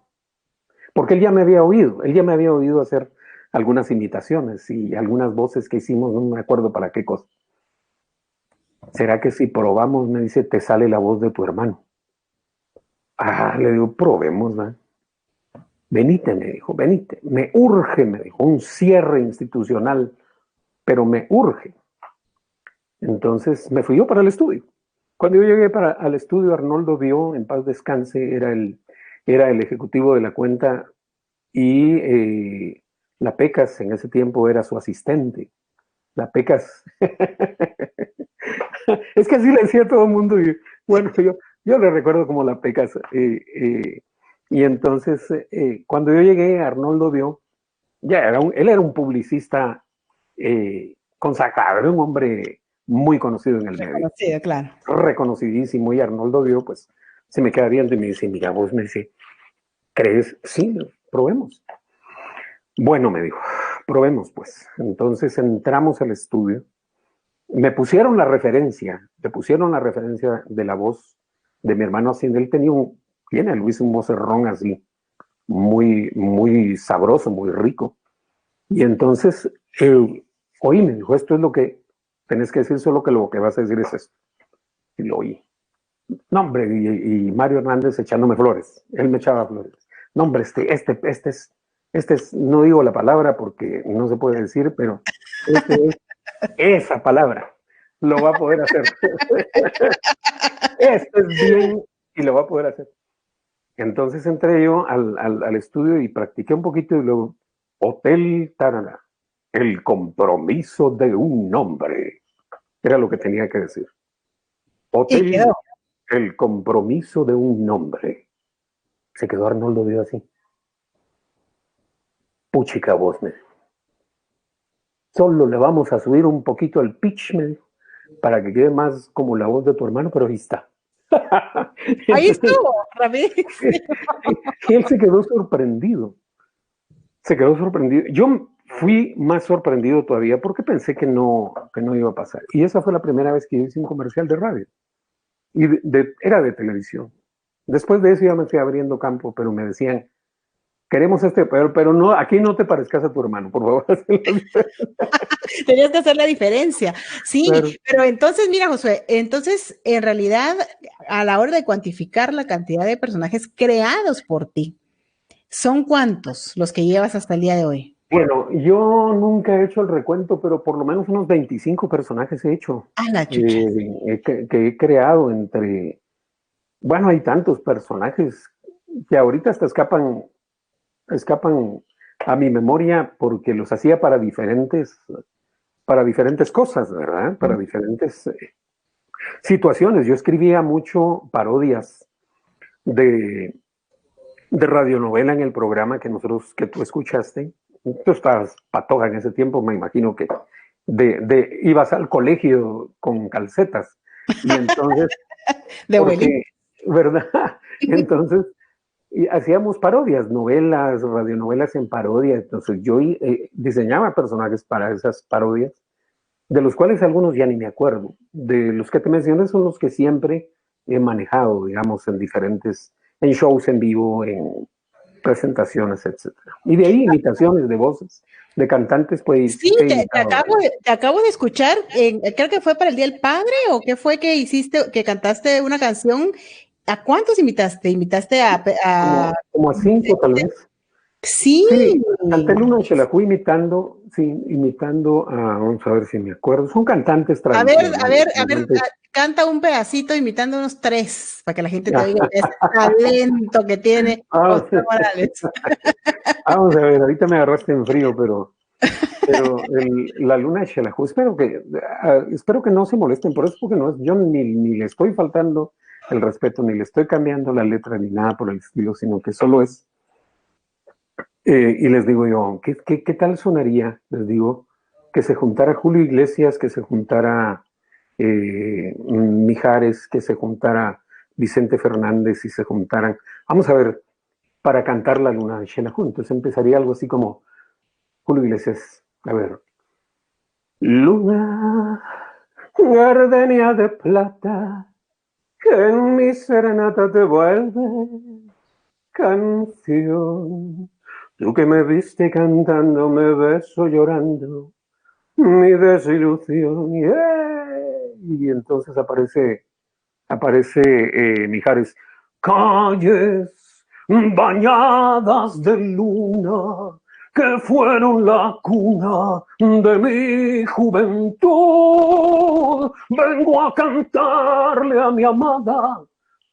Porque él ya me había oído hacer algunas imitaciones y algunas voces que hicimos, no me acuerdo para qué cosa. ¿Será que si probamos, me dice, te sale la voz de tu hermano? Le digo, probemos, ¿no? Venite, me dijo, venite. Me urge, me dijo, un cierre institucional, pero me urge. Entonces me fui yo para el estudio. Cuando yo llegué al estudio, Arnoldo vio, en paz descanse, era el ejecutivo de la cuenta y la Pecas en ese tiempo era su asistente. La Pecas. Es que así le decía a todo el mundo. Y, bueno, yo le recuerdo como la Pecas. Y entonces, cuando yo llegué, Arnoldo vio, él era un publicista consagrado, era un hombre muy conocido en el medio. Reconocido, claro. Reconocidísimo. Y Arnoldo vio, pues, se me queda viendo y me dice, mira, vos, me dice, ¿crees? Sí, probemos. Bueno, me dijo, probemos, pues. Entonces entramos al estudio. Me pusieron la referencia de la voz de mi hermano, así, él tiene Luis un vocerrón así, muy, muy sabroso, muy rico. Y entonces, oí, me dijo, esto es lo que tenés que decir, solo que lo que vas a decir es esto. Y lo oí. No, hombre, y Mario Hernández echándome flores, él me echaba flores. No, hombre, este es, no digo la palabra porque no se puede decir, pero esa palabra lo va a poder hacer. Esto es bien y lo va a poder hacer. Entonces entré yo al estudio y practiqué un poquito y luego, Hotel Tarana, el compromiso de un hombre. Era lo que tenía que decir. Hotel, el compromiso de un hombre. Se quedó Arnoldo Dio así. Puchica voz, me dijo. Solo le vamos a subir un poquito el pitch, me dijo, para que quede más como la voz de tu hermano, pero ahí está. Ahí estuvo, rapidísimo. Y él se quedó sorprendido. Se quedó sorprendido. Yo fui más sorprendido todavía porque pensé que no iba a pasar. Y esa fue la primera vez que yo hice un comercial de radio. Y era de televisión. Después de eso ya me fui abriendo campo, pero me decían, queremos pero no, aquí no te parezcas a tu hermano, por favor. Tenías que hacer la diferencia. Sí, claro. Pero entonces, mira, Josué, entonces, en realidad, a la hora de cuantificar la cantidad de personajes creados por ti, ¿son cuántos los que llevas hasta el día de hoy? Bueno, yo nunca he hecho el recuento, pero por lo menos unos 25 personajes he hecho. Ah, la chucha. Que he creado entre... Bueno, hay tantos personajes que ahorita hasta escapan a mi memoria porque los hacía para diferentes cosas, ¿verdad? Para diferentes situaciones. Yo escribía mucho parodias de radionovela en el programa que tú escuchaste. Tú estabas patoja en ese tiempo, me imagino que ibas al colegio con calcetas. Y entonces... de porque, ¿verdad? Entonces, hacíamos parodias, novelas, radionovelas en parodia. Entonces yo diseñaba personajes para esas parodias, de los cuales algunos ya ni me acuerdo. De los que te mencioné son los que siempre he manejado, digamos, en shows en vivo, en presentaciones, etcétera. Y de ahí imitaciones de voces, de cantantes, pues... Sí, te acabo de escuchar, creo que fue para el Día del Padre, o qué fue que hiciste, que cantaste una canción. ¿A cuántos imitaste? ¿Imitaste como a 5 tal vez? Sí. Sí, canté Luna de Xelajú imitando a, vamos a ver si me acuerdo, son cantantes tradicionales. A ver, canta un pedacito imitando unos 3, para que la gente te oiga ese talento que tiene José Morales. Vamos a ver, ahorita me agarraste en frío, pero la Luna de Xelajú, espero que no se molesten por eso, porque yo ni le estoy faltando el respeto, ni le estoy cambiando la letra, ni nada por el estilo, sino que solo es... y les digo yo, ¿qué tal sonaría? Les digo, que se juntara Julio Iglesias, que se juntara Mijares, que se juntara Vicente Fernández y se juntaran, vamos a ver, para cantar la Luna de Xelajú. Entonces empezaría algo así como Julio Iglesias, a ver. Luna, gardenia de plata, que en mi serenata te vuelve canción. Tú que me viste cantando, me beso llorando, mi desilusión. Y entonces aparece Mijares. Calles bañadas de luna, que fueron la cuna de mi juventud. Vengo a cantarle a mi amada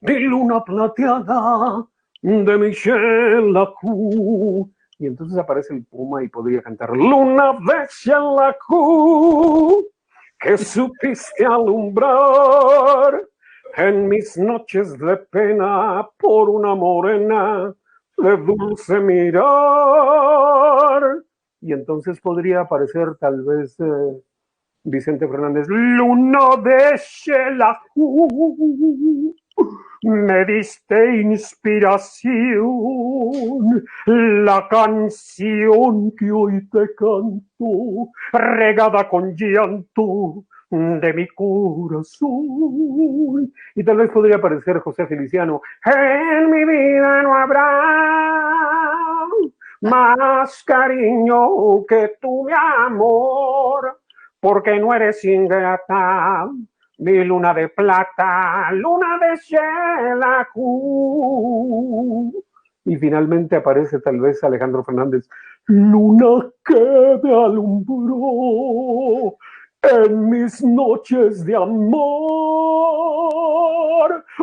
mi luna plateada de Michel Lacou. Y entonces aparece el puma y podría cantar: luna de Michel Lacou, que supiste alumbrar en mis noches de pena por una morena de dulce mirar. Y entonces podría aparecer tal vez Vicente Fernández: luna de Xelajú, me diste inspiración, la canción que hoy te canto, regada con llanto de mi corazón. Y tal vez podría aparecer José Feliciano: en mi vida no habrá más cariño que tu mi amor, porque no eres ingrata, mi luna de plata, luna de Xelajú. Y finalmente aparece tal vez Alejandro Fernández: luna que me alumbró en mis noches de amor,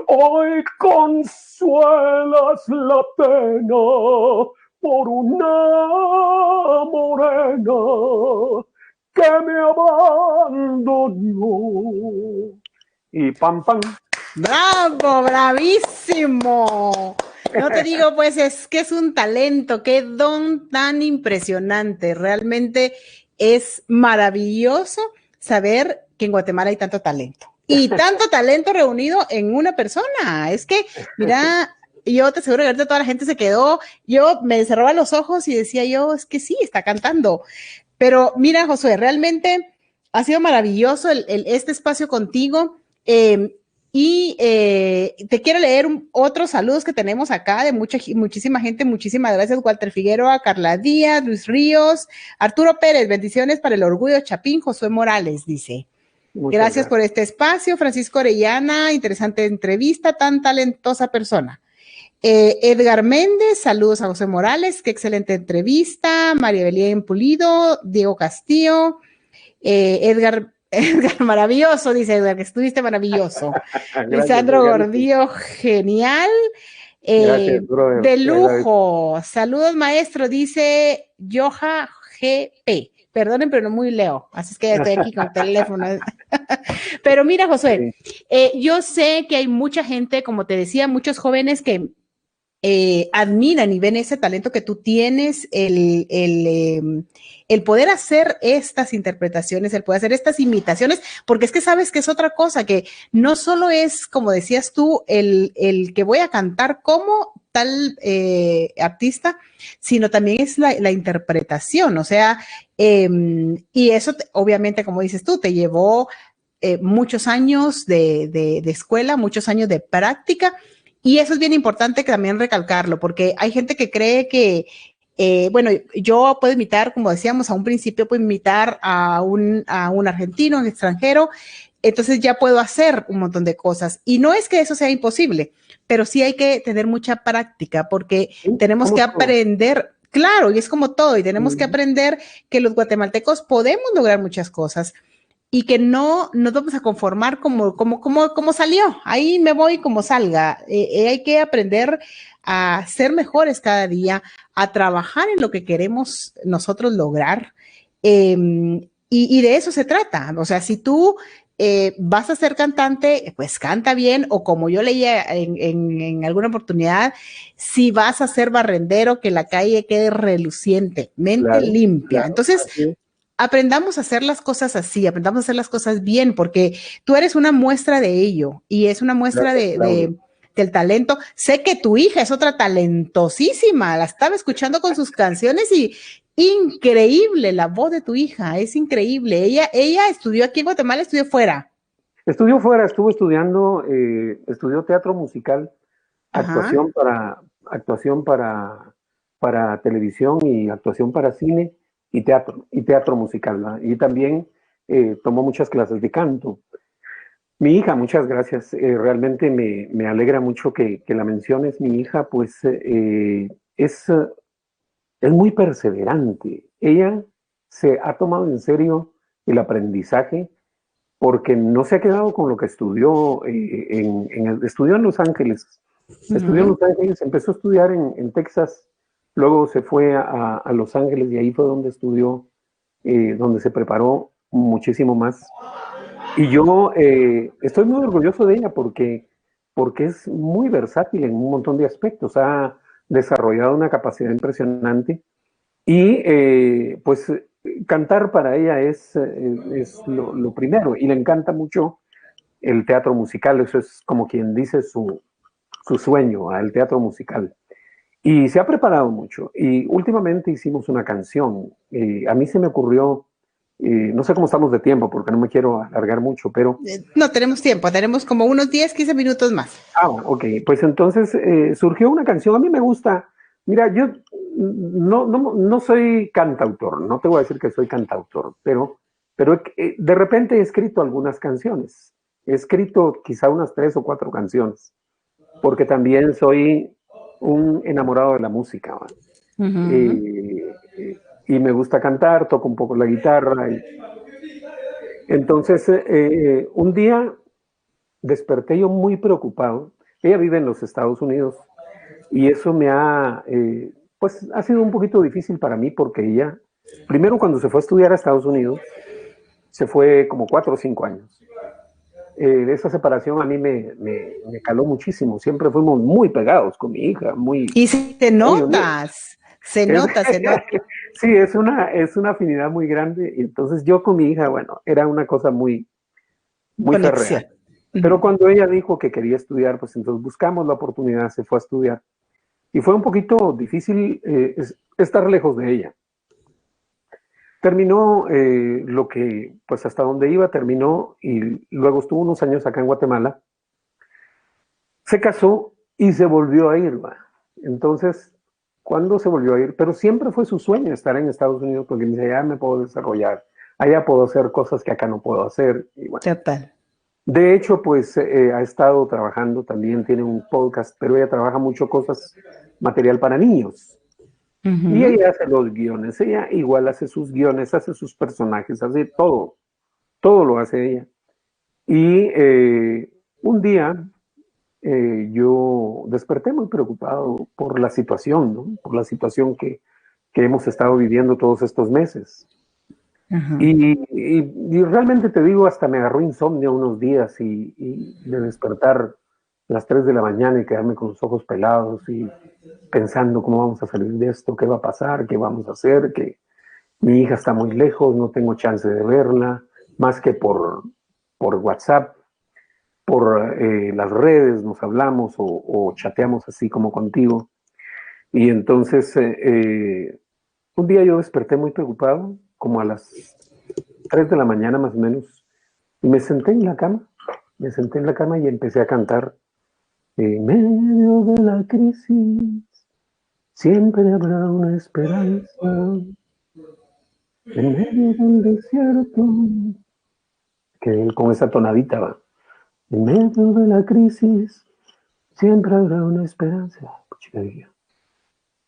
hoy consuelas la pena por una morena que me abandonó. Y pam, pam. ¡Bravo! ¡Bravísimo! No te digo, pues es que es un talento, qué don tan impresionante. Realmente es maravilloso saber que en Guatemala hay tanto talento. Y tanto talento reunido en una persona. Es que, mira, yo te aseguro que ahorita toda la gente se quedó, yo me cerraba los ojos y decía yo, es que sí, está cantando. Pero mira, Josué, realmente ha sido maravilloso este espacio contigo. Te quiero leer otros saludos que tenemos acá de muchísima gente. Muchísimas gracias, Walter Figueroa, Carla Díaz, Luis Ríos, Arturo Pérez, bendiciones para el orgullo Chapín, Josué Morales, dice. Gracias por este espacio. Francisco Orellana, interesante entrevista, tan talentosa persona. Edgar Méndez, saludos a José Morales, qué excelente entrevista. María Belén Pulido, Diego Castillo, Edgar, maravilloso, dice Edgar, que estuviste maravilloso. Lisandro Gordillo, genial. Gracias, brother. De lujo. Saludos, maestro, dice Joja GP. Perdonen, pero no muy leo, así es que estoy aquí con teléfono. Pero mira, Josué, yo sé que hay mucha gente, como te decía, muchos jóvenes que admiran y ven ese talento que tú tienes, el poder hacer estas interpretaciones, el poder hacer estas imitaciones, porque es que sabes que es otra cosa, que no solo es, como decías tú, el que voy a cantar como tal artista, sino también es la interpretación, o sea, y eso obviamente, como dices tú, te llevó muchos años de escuela, muchos años de práctica. Y eso es bien importante que también recalcarlo, porque hay gente que cree que, bueno, yo puedo imitar, como decíamos, a un principio puedo imitar a un argentino, un extranjero, entonces ya puedo hacer un montón de cosas. Y no es que eso sea imposible, pero sí hay que tener mucha práctica, porque tenemos que aprender, claro, y es como todo, y tenemos que aprender que los guatemaltecos podemos lograr muchas cosas. Y que no nos vamos a conformar como salió. Ahí me voy como salga. Hay que aprender a ser mejores cada día, a trabajar en lo que queremos nosotros lograr. Y de eso se trata. O sea, si tú vas a ser cantante, pues canta bien, o como yo leía en alguna oportunidad, si vas a ser barrendero, que la calle quede reluciente, mente limpia. Entonces, aprendamos a hacer las cosas así, aprendamos a hacer las cosas bien, porque tú eres una muestra de ello y es una muestra del talento. Sé que tu hija es otra talentosísima, la estaba escuchando con sus canciones y increíble la voz de tu hija, es increíble. Ella estudió aquí en Guatemala, estudió fuera. Estudió fuera, estuvo estudiando, estudió teatro musical, actuación para televisión y actuación para cine. Y teatro musical, ¿verdad? Y también tomó muchas clases de canto. Mi hija, muchas gracias, realmente me alegra mucho que la menciones. Mi hija, pues, es es muy perseverante. Ella se ha tomado en serio el aprendizaje porque no se ha quedado con lo que estudió, estudió en Los Ángeles. Estudió en Los Ángeles, empezó a estudiar en Texas, luego se fue a Los Ángeles y ahí fue donde estudió, donde se preparó muchísimo más. Y yo estoy muy orgulloso de ella porque es muy versátil en un montón de aspectos. Ha desarrollado una capacidad impresionante y pues cantar para ella es lo primero y le encanta mucho el teatro musical. Eso es como quien dice su sueño, el teatro musical. Y se ha preparado mucho. Y últimamente hicimos una canción. A mí se me ocurrió, no sé cómo estamos de tiempo porque no me quiero alargar mucho, pero... No tenemos tiempo, tenemos como unos 10, 15 minutos más. Ok, pues entonces surgió una canción. A mí me gusta. Mira, yo no soy cantautor, no te voy a decir que soy cantautor, pero de repente he escrito algunas canciones. He escrito quizá unas 3 o 4 canciones, porque también soy un enamorado de la música. Y me gusta cantar, toco un poco la guitarra. Entonces, un día desperté yo muy preocupado. Ella vive en los Estados Unidos y eso me pues ha sido un poquito difícil para mí porque ella, primero cuando se fue a estudiar a Estados Unidos, se fue como 4 o 5 años. Esa separación a mí me caló muchísimo. Siempre fuimos muy pegados con mi hija, muy... Y se notas, se nota. Sí, es una afinidad muy grande. Y entonces yo con mi hija, bueno, era una cosa muy, muy conexión. férrea. Pero cuando ella dijo que quería estudiar, pues entonces buscamos la oportunidad, se fue a estudiar. Y fue un poquito difícil estar lejos de ella. Terminó lo que, pues hasta donde iba, terminó y luego estuvo unos años acá en Guatemala. Se casó y se volvió a ir, ¿va? Entonces, ¿cuándo se volvió a ir? Pero siempre fue su sueño estar en Estados Unidos porque me dice, allá me puedo desarrollar, allá puedo hacer cosas que acá no puedo hacer. Y bueno, Total. de hecho, pues ha estado trabajando, también tiene un podcast, pero ella trabaja mucho cosas, material para niños. Y ella hace los guiones, ella igual hace sus guiones, hace sus personajes, hace todo, todo lo hace ella. Y un día yo desperté muy preocupado por la situación, ¿no? Por la situación que hemos estado viviendo todos estos meses. Y realmente te digo, hasta me agarró insomnio unos días y de despertar a las 3 de la mañana y quedarme con los ojos pelados y pensando cómo vamos a salir de esto, qué va a pasar, qué vamos a hacer, que mi hija está muy lejos, no tengo chance de verla, más que por WhatsApp, por las redes nos hablamos o chateamos así como contigo. Y entonces un día yo desperté muy preocupado, como a las 3 de la mañana más o menos, y me senté en la cama, y empecé a cantar. En medio de la crisis, siempre habrá una esperanza. En medio del desierto, que con esa tonadita va. En medio de la crisis, siempre habrá una esperanza.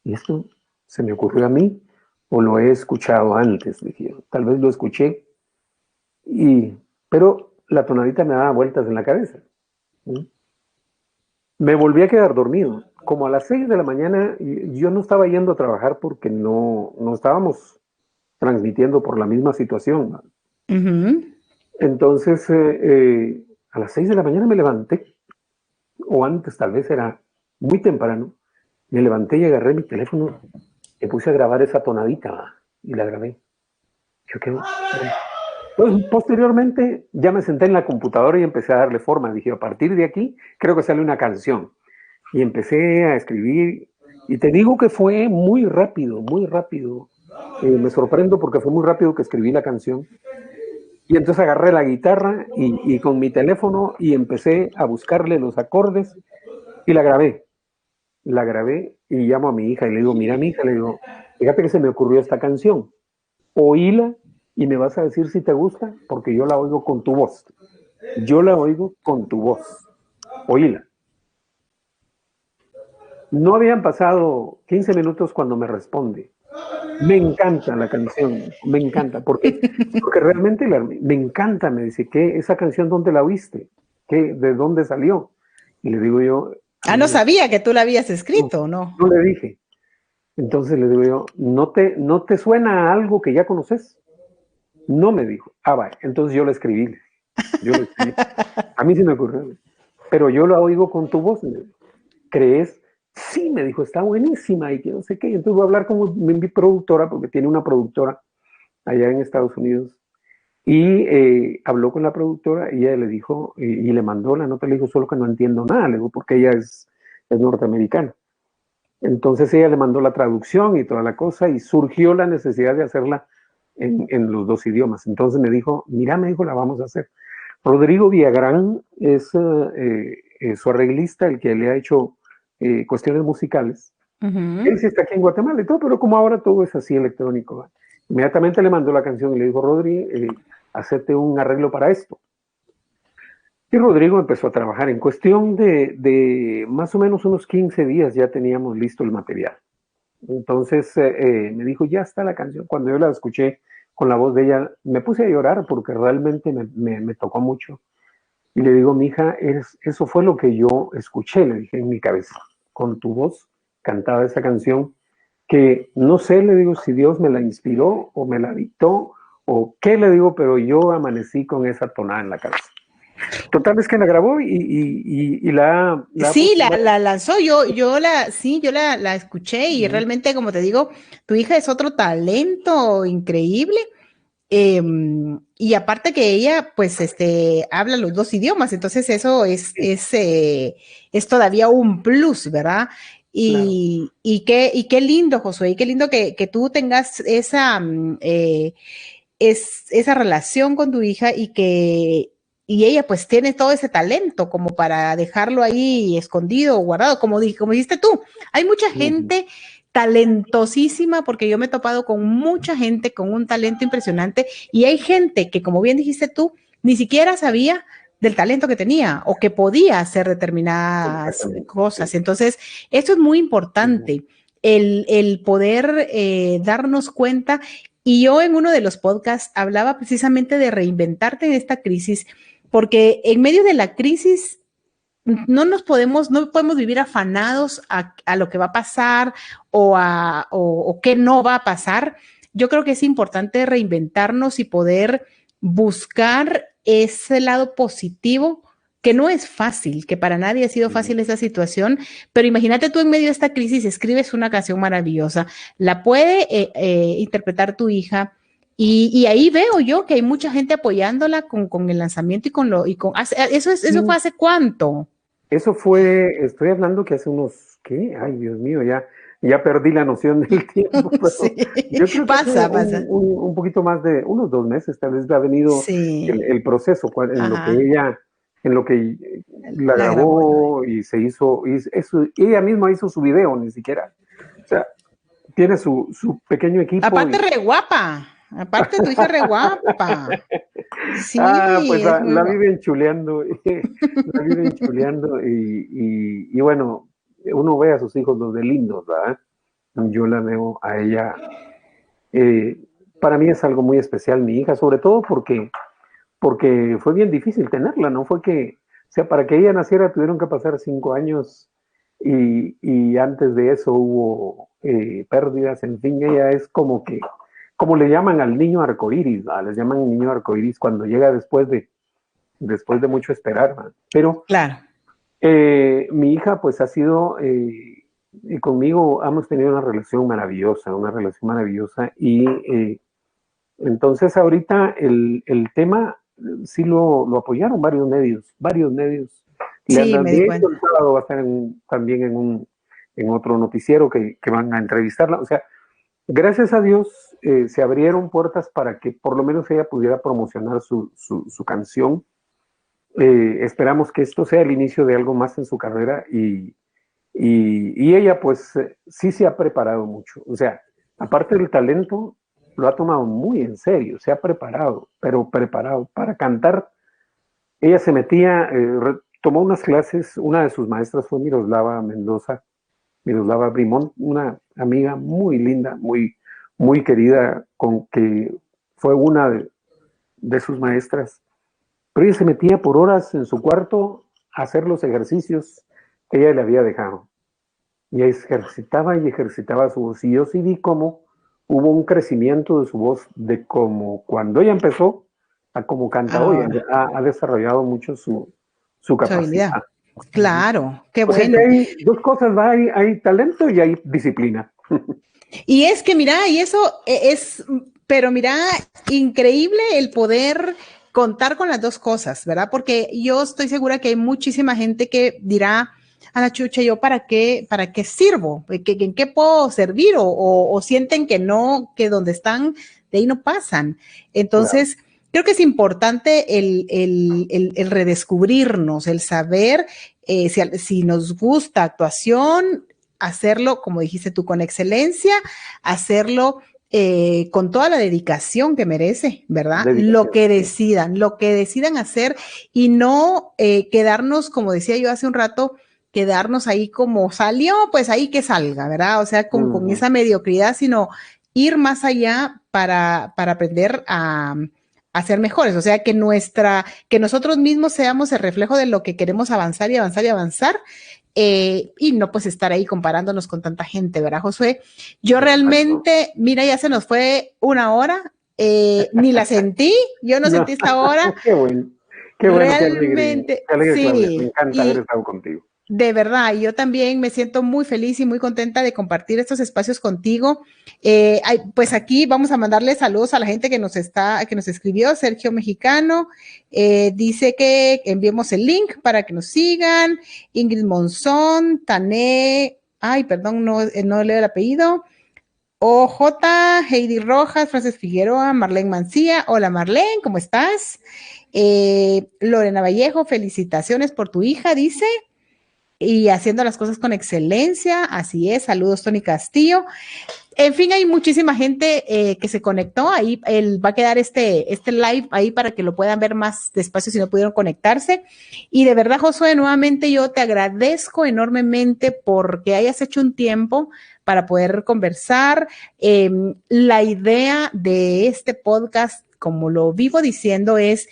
Y esto se me ocurrió a mí, o lo he escuchado antes, dije. Tal vez lo escuché, pero la tonadita me daba vueltas en la cabeza. ¿Sí? Me volví a quedar dormido. Como a las 6 de la mañana, yo no estaba yendo a trabajar porque no estábamos transmitiendo por la misma situación. Entonces, a las 6 de la mañana me levanté, o antes tal vez era muy temprano, me levanté y agarré mi teléfono y puse a grabar esa tonadita y la grabé. Entonces, posteriormente ya me senté en la computadora y empecé a darle forma. Dije, a partir de aquí creo que sale una canción. Y empecé a escribir y te digo que fue muy rápido, muy rápido. Me sorprendo porque fue muy rápido que escribí la canción. Y entonces agarré la guitarra y con mi teléfono y empecé a buscarle los acordes y la grabé. La grabé y llamo a mi hija y le digo, mira mi hija, le digo, fíjate que se me ocurrió esta canción. Oíla y me vas a decir si te gusta porque yo la oigo con tu voz. Yo la oigo con tu voz. Oíla. No habían pasado 15 minutos cuando me responde. Me encanta la canción, me encanta, porque realmente me encanta, me dice, ¿qué esa canción dónde la oíste? ¿De dónde salió? Y le digo yo, No amiga, sabía que tú la habías no, escrito, ¿no? no le dije. Entonces le digo yo, ¿no te suena a algo que ya conoces? No me dijo. Vaya, entonces yo la escribí. Yo la escribí. A mí sí me ocurrió. Pero yo la oigo con tu voz. ¿Crees? Sí, me dijo, está buenísima y que no sé qué. Y entonces voy a hablar con mi productora, porque tiene una productora allá en Estados Unidos. Y habló con la productora y ella le dijo, y le mandó la nota, le dijo, solo que no entiendo nada, le digo, porque ella es norteamericana. Entonces ella le mandó la traducción y toda la cosa y surgió la necesidad de hacerla en los dos idiomas. Entonces me dijo, mira, me dijo, la vamos a hacer. Rodrigo Villagrán es su arreglista, el que le ha hecho cuestiones musicales. Él sí está aquí en Guatemala y todo, pero como ahora todo es así electrónico. Inmediatamente le mandó la canción y le dijo, Rodri, hacete un arreglo para esto. Y Rodrigo empezó a trabajar. En cuestión de más o menos unos 15 días ya teníamos listo el material. Entonces me dijo, ya está la canción. Cuando yo la escuché con la voz de ella, me puse a llorar porque realmente me tocó mucho. Y le digo, mija, eso fue lo que yo escuché, le dije en mi cabeza. Con tu voz cantaba esa canción que no sé, le digo, si Dios me la inspiró o me la dictó o qué le digo, pero yo amanecí con esa tonada en la cabeza. Total es que la grabó y Sí, la lanzó, yo la escuché y realmente, como te digo, tu hija es otro talento increíble. Y aparte que ella, pues, habla los dos idiomas, entonces eso es todavía un plus, ¿verdad? claro. Y qué lindo, Josué, y qué lindo que tú tengas esa relación con tu hija y ella pues tiene todo ese talento como para dejarlo ahí escondido o guardado, como dijiste tú. Hay mucha gente talentosísima, porque yo me he topado con mucha gente con un talento impresionante y hay gente que, como bien dijiste tú, ni siquiera sabía del talento que tenía o que podía hacer determinadas cosas. Sí. Entonces, esto es muy importante, el poder darnos cuenta. Y yo en uno de los podcasts hablaba precisamente de reinventarte en esta crisis, porque en medio de la crisis no podemos vivir afanados a lo que va a pasar o qué no va a pasar. Yo creo que es importante reinventarnos y poder buscar ese lado positivo, que no es fácil, que para nadie ha sido fácil esa situación, pero imagínate tú en medio de esta crisis escribes una canción maravillosa, la puede interpretar tu hija. Y ahí veo yo que hay mucha gente apoyándola con el lanzamiento eso fue hace cuánto. Eso fue, estoy hablando que hace unos, ¿qué? Ay, Dios mío, ya perdí la noción del tiempo, pero Sí, yo creo que hace pasa. un poquito más de unos 2 meses, tal vez ha venido Sí, el proceso, ajá, en lo que la la grabó. grabó y ella misma hizo su video, ni siquiera. O sea, tiene su pequeño equipo Aparte re guapa, aparte tu hija re guapa. Pues Sí, es muy la guapa. viven chuleando, la viven chuleando y bueno, uno ve a sus hijos los de lindos, ¿verdad? Yo la veo a ella, eh, para mí es algo muy especial mi hija, sobre todo porque fue bien difícil tenerla, ¿no? Fue que, o sea, para que ella naciera tuvieron que pasar 5 años y antes de eso hubo pérdidas, en fin, ella es como le llaman al niño arcoíris, ¿verdad? Les llaman niño arcoíris cuando llega después de mucho esperar, ¿verdad? Pero Claro. mi hija pues ha sido, y conmigo hemos tenido una relación maravillosa y entonces ahorita el tema sí lo apoyaron varios medios. Sí, me di De hecho, cuenta. el sábado va a estar también en otro noticiero que van a entrevistarla. O sea, gracias a Dios se abrieron puertas para que por lo menos ella pudiera promocionar su canción. Esperamos que esto sea el inicio de algo más en su carrera y ella pues sí se ha preparado mucho. O sea, aparte del talento, lo ha tomado muy en serio, se ha preparado, pero preparado para cantar. Ella se metía, tomó unas clases, una de sus maestras fue Miroslava Mendoza, Miroslava Brimón, una amiga muy linda, muy, muy querida, con que fue una de sus maestras. Pero ella se metía por horas en su cuarto a hacer los ejercicios que ella le había dejado. Y ejercitaba y ejercitaba su voz. Y yo sí vi cómo hubo un crecimiento de su voz, de como cuando ella empezó a como canta hoy. Ha desarrollado mucho su capacidad. habilidad. Claro, qué O sea bueno. que hay dos cosas, ¿va? Hay talento y hay disciplina. Y es que, mira, y eso es, pero mira, increíble el poder contar con las dos cosas, ¿verdad? Porque yo estoy segura que hay muchísima gente que dirá, a la chucha, ¿yo para qué sirvo? ¿En qué puedo servir? O sienten que no, que donde están, de ahí no pasan. Entonces, claro, creo que es importante el redescubrirnos, el saber si nos gusta actuación, hacerlo, como dijiste tú, con excelencia, hacerlo con toda la dedicación que merece, ¿verdad? Lo que decidan hacer y no quedarnos, como decía yo hace un rato, quedarnos ahí como salió, pues ahí que salga, ¿verdad? O sea, con esa mediocridad, sino ir más allá para aprender a ser mejores, o sea, que nosotros mismos seamos el reflejo de lo que queremos avanzar y avanzar y avanzar, y no pues estar ahí comparándonos con tanta gente, ¿verdad, Josué? Yo realmente, mira, ya se nos fue una hora, ni la sentí, yo no sentí esta hora. Qué bueno, realmente, qué alegre, sí, Claudia, me encanta haber estado contigo. De verdad, yo también me siento muy feliz y muy contenta de compartir estos espacios contigo. Pues aquí vamos a mandarle saludos a la gente que nos escribió. Sergio Mexicano dice que enviemos el link para que nos sigan. Ingrid Monzón, Tané, perdón, no leo el apellido. OJ, Heidi Rojas, Frances Figueroa, Marlene Mancía. Hola Marlene, ¿cómo estás? Lorena Vallejo, felicitaciones por tu hija, dice. Y haciendo las cosas con excelencia, así es, saludos Tony Castillo. En fin, hay muchísima gente que se conectó, ahí va a quedar este live ahí para que lo puedan ver más despacio si no pudieron conectarse. Y de verdad, Josué, nuevamente yo te agradezco enormemente porque hayas hecho un tiempo para poder conversar. La idea de este podcast, como lo vivo diciendo, es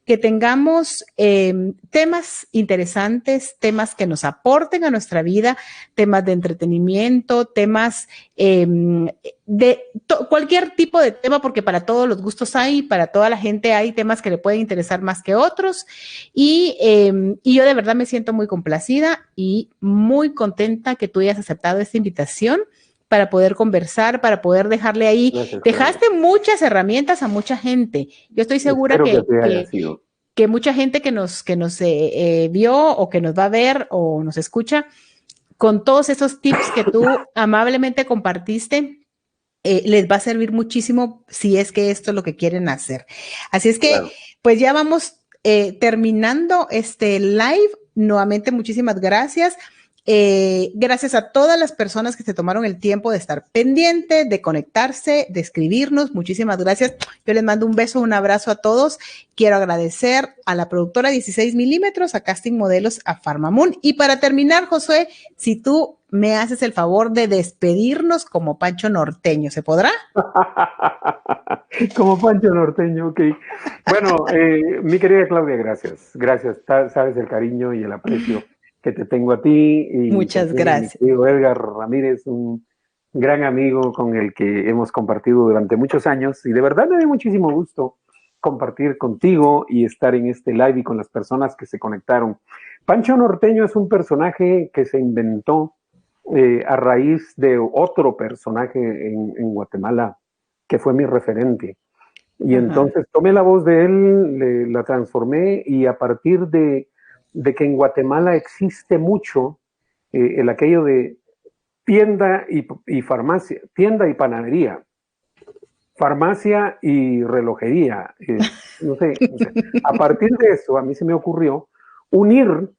que tengamos temas interesantes, temas que nos aporten a nuestra vida, temas de entretenimiento, temas de cualquier tipo de tema, porque para todos los gustos hay, para toda la gente hay temas que le pueden interesar más que otros. Y yo de verdad me siento muy complacida y muy contenta que tú hayas aceptado esta invitación para poder conversar, para poder dejarle ahí. Gracias, dejaste muchas herramientas a mucha gente. Yo estoy segura que mucha gente que nos vio o que nos va a ver o nos escucha, con todos esos tips que tú amablemente compartiste, les va a servir muchísimo si es que esto es lo que quieren hacer. Así es que, claro, pues ya vamos terminando este live. Nuevamente, muchísimas gracias. Gracias a todas las personas que se tomaron el tiempo de estar pendiente, de conectarse, de escribirnos. Muchísimas gracias. Yo les mando un beso, un abrazo a todos. Quiero agradecer a la productora 16 milímetros, a Casting Modelos, a Farmamoon. Y para terminar, Josué, si tú me haces el favor de despedirnos como Pancho Norteño, ¿se podrá? Como Pancho Norteño, ok. Bueno, mi querida Claudia, gracias. Gracias. Sabes el cariño y el aprecio que te tengo a ti. Y muchas gracias. Mi tío Edgar Ramírez, un gran amigo con el que hemos compartido durante muchos años, y de verdad me dio muchísimo gusto compartir contigo y estar en este live y con las personas que se conectaron. Pancho Norteño es un personaje que se inventó a raíz de otro personaje en Guatemala que fue mi referente. Y entonces tomé la voz de él, la transformé, y a partir de que en Guatemala existe mucho el aquello de tienda y farmacia, tienda y panadería, farmacia y relojería. No sé. A partir de eso, a mí se me ocurrió unir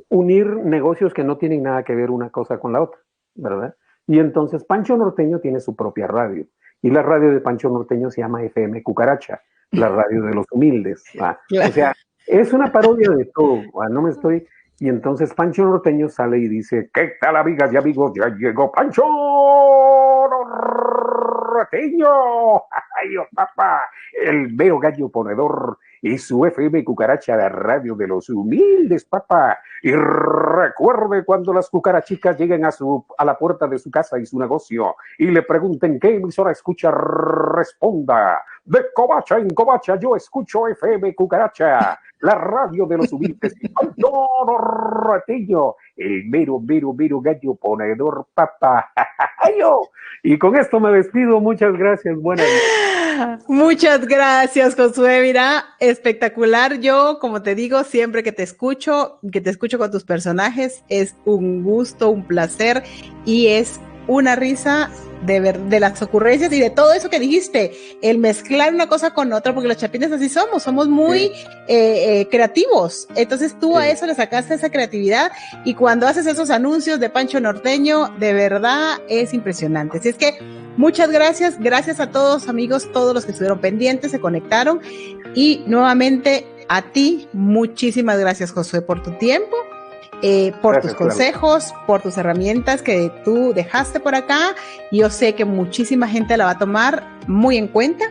negocios que no tienen nada que ver una cosa con la otra, ¿verdad? Y entonces Pancho Norteño tiene su propia radio. Y la radio de Pancho Norteño se llama FM Cucaracha, la radio de los humildes. Claro. O sea, es una parodia de todo. No me estoy... Y entonces Pancho Norteño sale y dice, ¿qué tal, amigas y amigos? Ya llegó Pancho norteño. Ay, oh, papá, el mero gallo ponedor y su FM Cucaracha, la radio de los humildes, papá. Y recuerde cuando las cucarachicas lleguen a la puerta de su casa y su negocio y le pregunten qué emisora escucha, responda: de Covacha en Covacha yo escucho FM Cucaracha, la radio de los humildes. Norteño, el mero gallo ponedor, papá. Y con esto me despido. Muchas gracias. Buenas noches. Muchas gracias, Josué. Mira, espectacular. Yo, como te digo, siempre que te escucho con tus personajes, es un gusto, un placer y es una risa de las ocurrencias y de todo eso que dijiste, el mezclar una cosa con otra, porque los chapines así somos muy creativos. Entonces tú a eso le sacaste esa creatividad y cuando haces esos anuncios de Pancho Norteño, de verdad es impresionante. Así es que muchas gracias a todos, amigos, todos los que estuvieron pendientes, se conectaron y nuevamente a ti, muchísimas gracias, Josué, por tu tiempo. Por gracias, tus consejos, claro, por tus herramientas que tú dejaste por acá. Yo sé que muchísima gente la va a tomar muy en cuenta,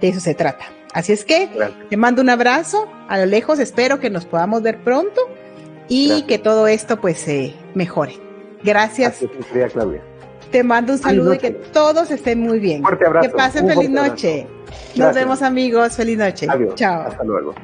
de eso se trata. Así es que gracias, te mando un abrazo a lo lejos, espero que nos podamos ver pronto y gracias, que todo esto pues se mejore. Gracias. Gracias, Claudia. Te mando un saludo y que todos estén muy bien. Fuerte abrazo. Que pasen feliz noche. Nos vemos, amigos. Feliz noche. Adiós. Chao. Hasta luego.